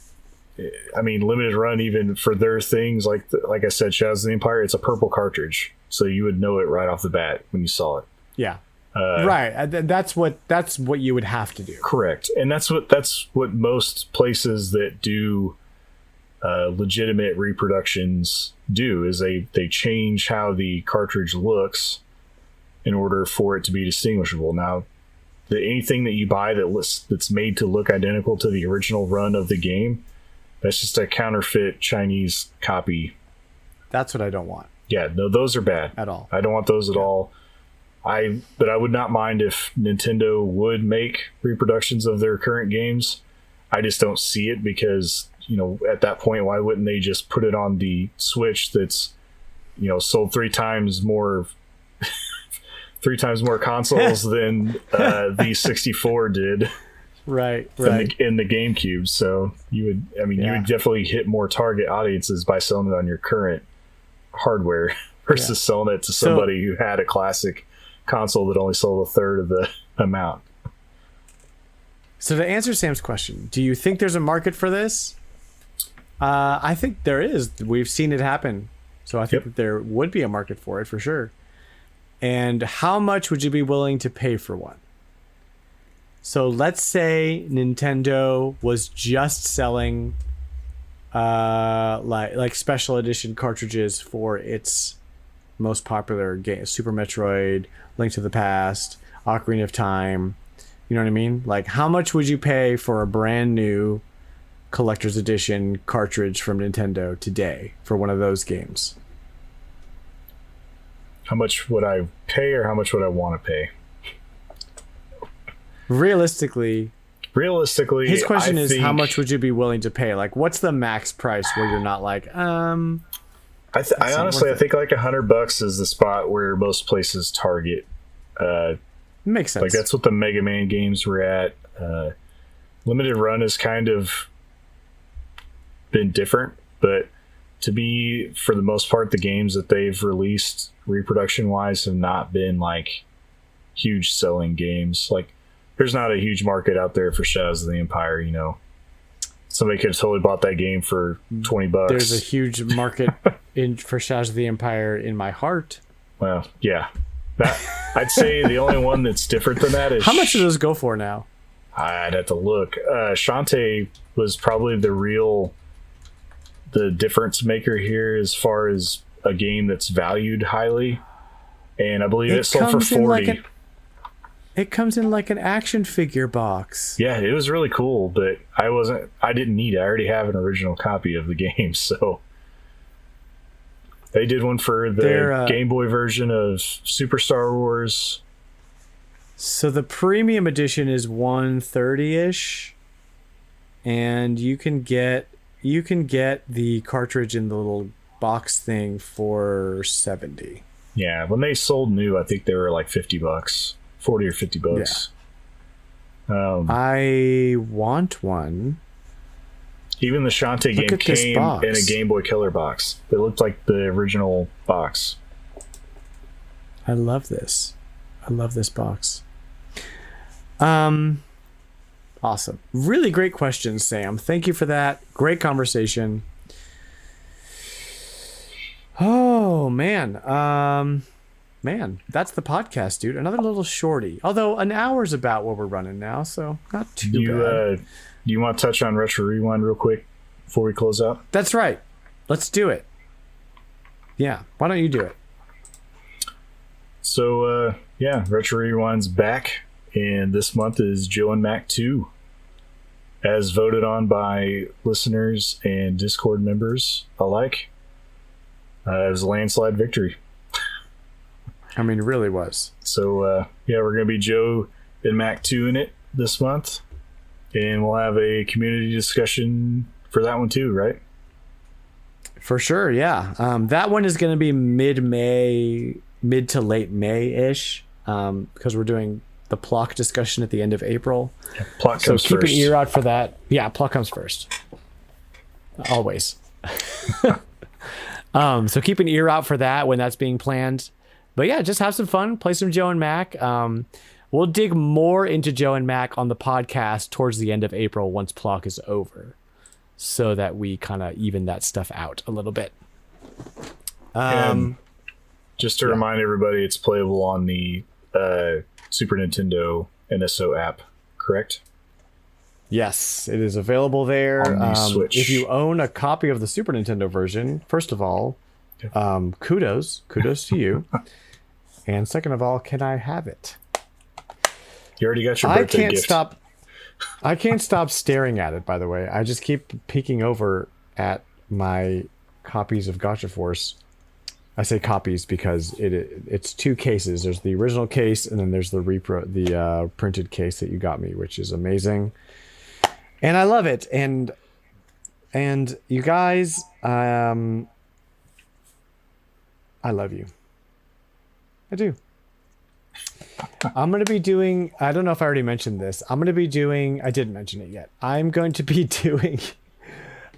mean, limited run, even for their things, like I said, Shadows of the Empire, it's a purple cartridge, so you would know it right off the bat when you saw it. Yeah. Right. That's what you would have to do. Correct. And that's what most places that do legitimate reproductions do, is they change how the cartridge looks in order for it to be distinguishable. Now, anything that you buy that's made to look identical to the original run of the game, that's just a counterfeit Chinese copy. That's what I don't want. Yeah, no, those are bad. At all. I don't want those at all. But I would not mind if Nintendo would make reproductions of their current games. I just don't see it because, at that point, why wouldn't they just put it on the Switch that's, sold three times more consoles than the 64 did. Right. In the GameCube. So you would definitely hit more target audiences by selling it on your current hardware versus selling it to somebody who had a classic console that only sold a third of the amount. So to answer Sam's question, do you think there's a market for this? I think there is. We've seen it happen. So I think that there would be a market for it for sure. And how much would you be willing to pay for one? So let's say Nintendo was just selling like special edition cartridges for its most popular game, Super Metroid, Link to the Past, Ocarina of Time. You know what I mean? Like, how much would you pay for a brand new collector's edition cartridge from Nintendo today for one of those games? How much would I pay, or how much would I want to pay? Realistically, his question is, how much would you be willing to pay? Like, what's the max price where you're not like, I honestly think like $100 is the spot where most places target. Makes sense. Like, that's what the Mega Man games were at. Limited Run has kind of been different, but for the most part, the games that they've released reproduction wise have not been like huge selling games. Like, there's not a huge market out there for Shadows of the Empire. Somebody could have totally bought that game for $20. There's a huge market for Shadows of the Empire in my heart. Well, yeah. I'd say the only one that's different than that is... How much do those go for now? I'd have to look. Shantae was probably the difference maker here as far as a game that's valued highly, and I believe it sold for 40. It comes in like an action figure box. Yeah, it was really cool, but I didn't need it. I already have an original copy of the game, so they did one for the Game Boy version of Super Star Wars. So the premium edition is $130-ish, and you can get the cartridge in the little box thing for $70. Yeah, when they sold new, I think they were like $50, $40 or $50. Yeah. I want one. Even the Shantae game came in a Game Boy Color box. It looked like the original box. I love this. I love this box. Awesome. Really great questions, Sam. Thank you for that. Great conversation. Oh, man. Man, that's the podcast, dude. Another little shorty. Although an hour's about what we're running now, so not too bad. Do you want to touch on Retro Rewind real quick before we close out? That's right. Let's do it. Yeah. Why don't you do it? So, Retro Rewind's back. And this month is Joe and Mac 2, as voted on by listeners and Discord members alike. It was a landslide victory. I mean, it really was. So, we're going to be Joe and Mac 2 in it this month. And we'll have a community discussion for that one too, right? For sure, yeah. That one is going to be mid to late May-ish, because we're doing the Plock discussion at the end of April. Yeah, Plock comes keep first. An ear out for that. Yeah, Plock comes first. Always. So keep an ear out for that when that's being planned. But yeah, just have some fun, play some Joe and Mac. We'll dig more into Joe and Mac on the podcast towards the end of April once Plock is over, so that we kind of even that stuff out a little bit. Just to remind everybody, it's playable on the Super Nintendo NSO app, correct? Yes, it is available there. On the Switch. If you own a copy of the Super Nintendo version, first of all, kudos to you. And second of all, can I have it? You already got your birthday gift. I can't stop staring at it, by the way. I just keep peeking over at my copies of Gotcha Force. I say copies because it's two cases. There's the original case, and then there's the printed case that you got me, which is amazing. And I love it. And you guys, I love you. I do. I'm going to be doing, I don't know if I already mentioned this. I didn't mention it yet. I'm going to be doing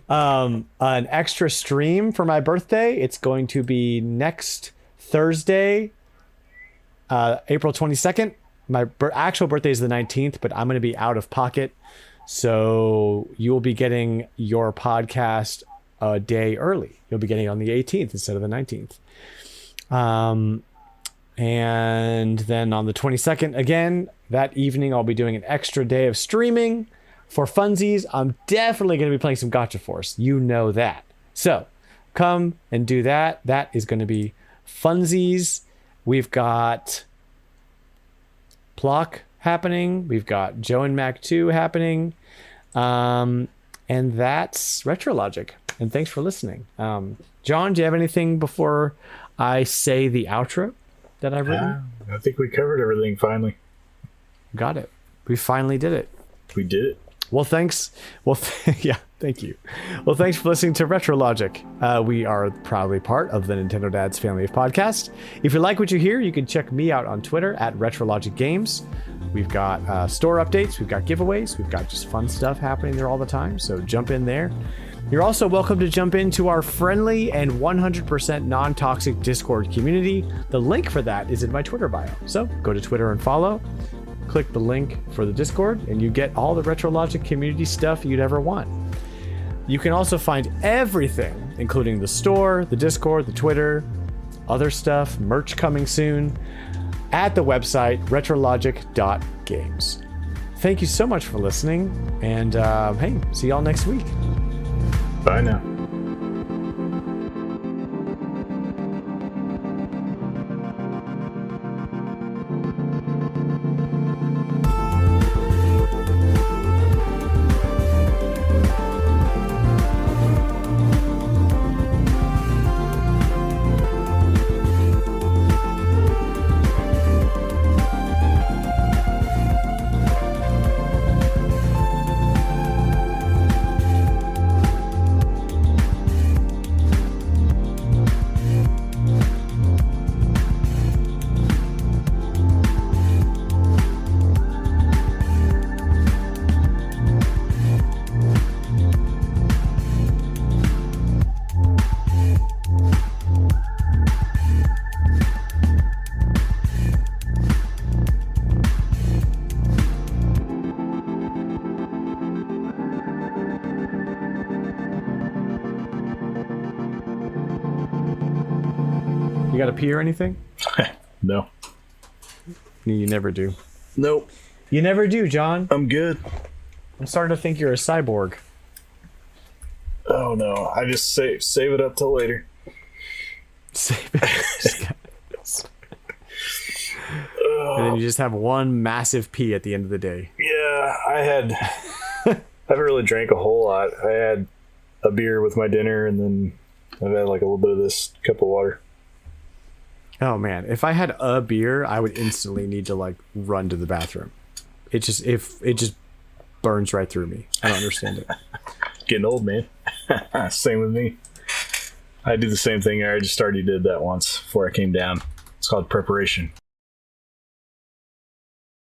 an extra stream for my birthday. It's going to be next Thursday, April 22nd. My actual birthday is the 19th, but I'm going to be out of pocket. So you will be getting your podcast a day early. You'll be getting it on the 18th instead of the 19th. And then on the 22nd, again, that evening, I'll be doing an extra day of streaming for funsies. I'm definitely going to be playing some Gotcha Force. You know that. So come and do that. That is going to be funsies. We've got Plock happening. We've got Joe and Mac 2 happening. And that's Retrologic. And thanks for listening. John, do you have anything before I say the outro that I've written? I think we covered everything finally. Got it. We finally did it. We did it. Well, thanks. Yeah, thank you. Well, thanks for listening to Retrologic. We are proudly part of the Nintendo Dads family of podcasts. If you like what you hear, you can check me out on Twitter at Retrologic.games. We've got store updates. We've got giveaways. We've got just fun stuff happening there all the time. So jump in there. You're also welcome to jump into our friendly and 100% non-toxic Discord community. The link for that is in my Twitter bio. So go to Twitter and follow. Click the link for the Discord, and you get all the Retrologic community stuff you'd ever want. You can also find everything, including the store, the Discord, the Twitter, other stuff, merch coming soon, at the website Retrologic.games. thank you so much for listening. And hey, see y'all next week. Bye now. You got to pee or anything? No. You never do. Nope. You never do, John. I'm good. I'm starting to think you're a cyborg. Oh no! I just save it up till later. Save it. And then you just have one massive pee at the end of the day. Yeah, I haven't really drank a whole lot. I had a beer with my dinner, and then I've had like a little bit of this cup of water. Oh man, if I had a beer, I would instantly need to like run to the bathroom. It just burns right through me. I don't understand it. Getting old, man. Same with me. I do the same thing. I just already did that once before I came down. It's called preparation.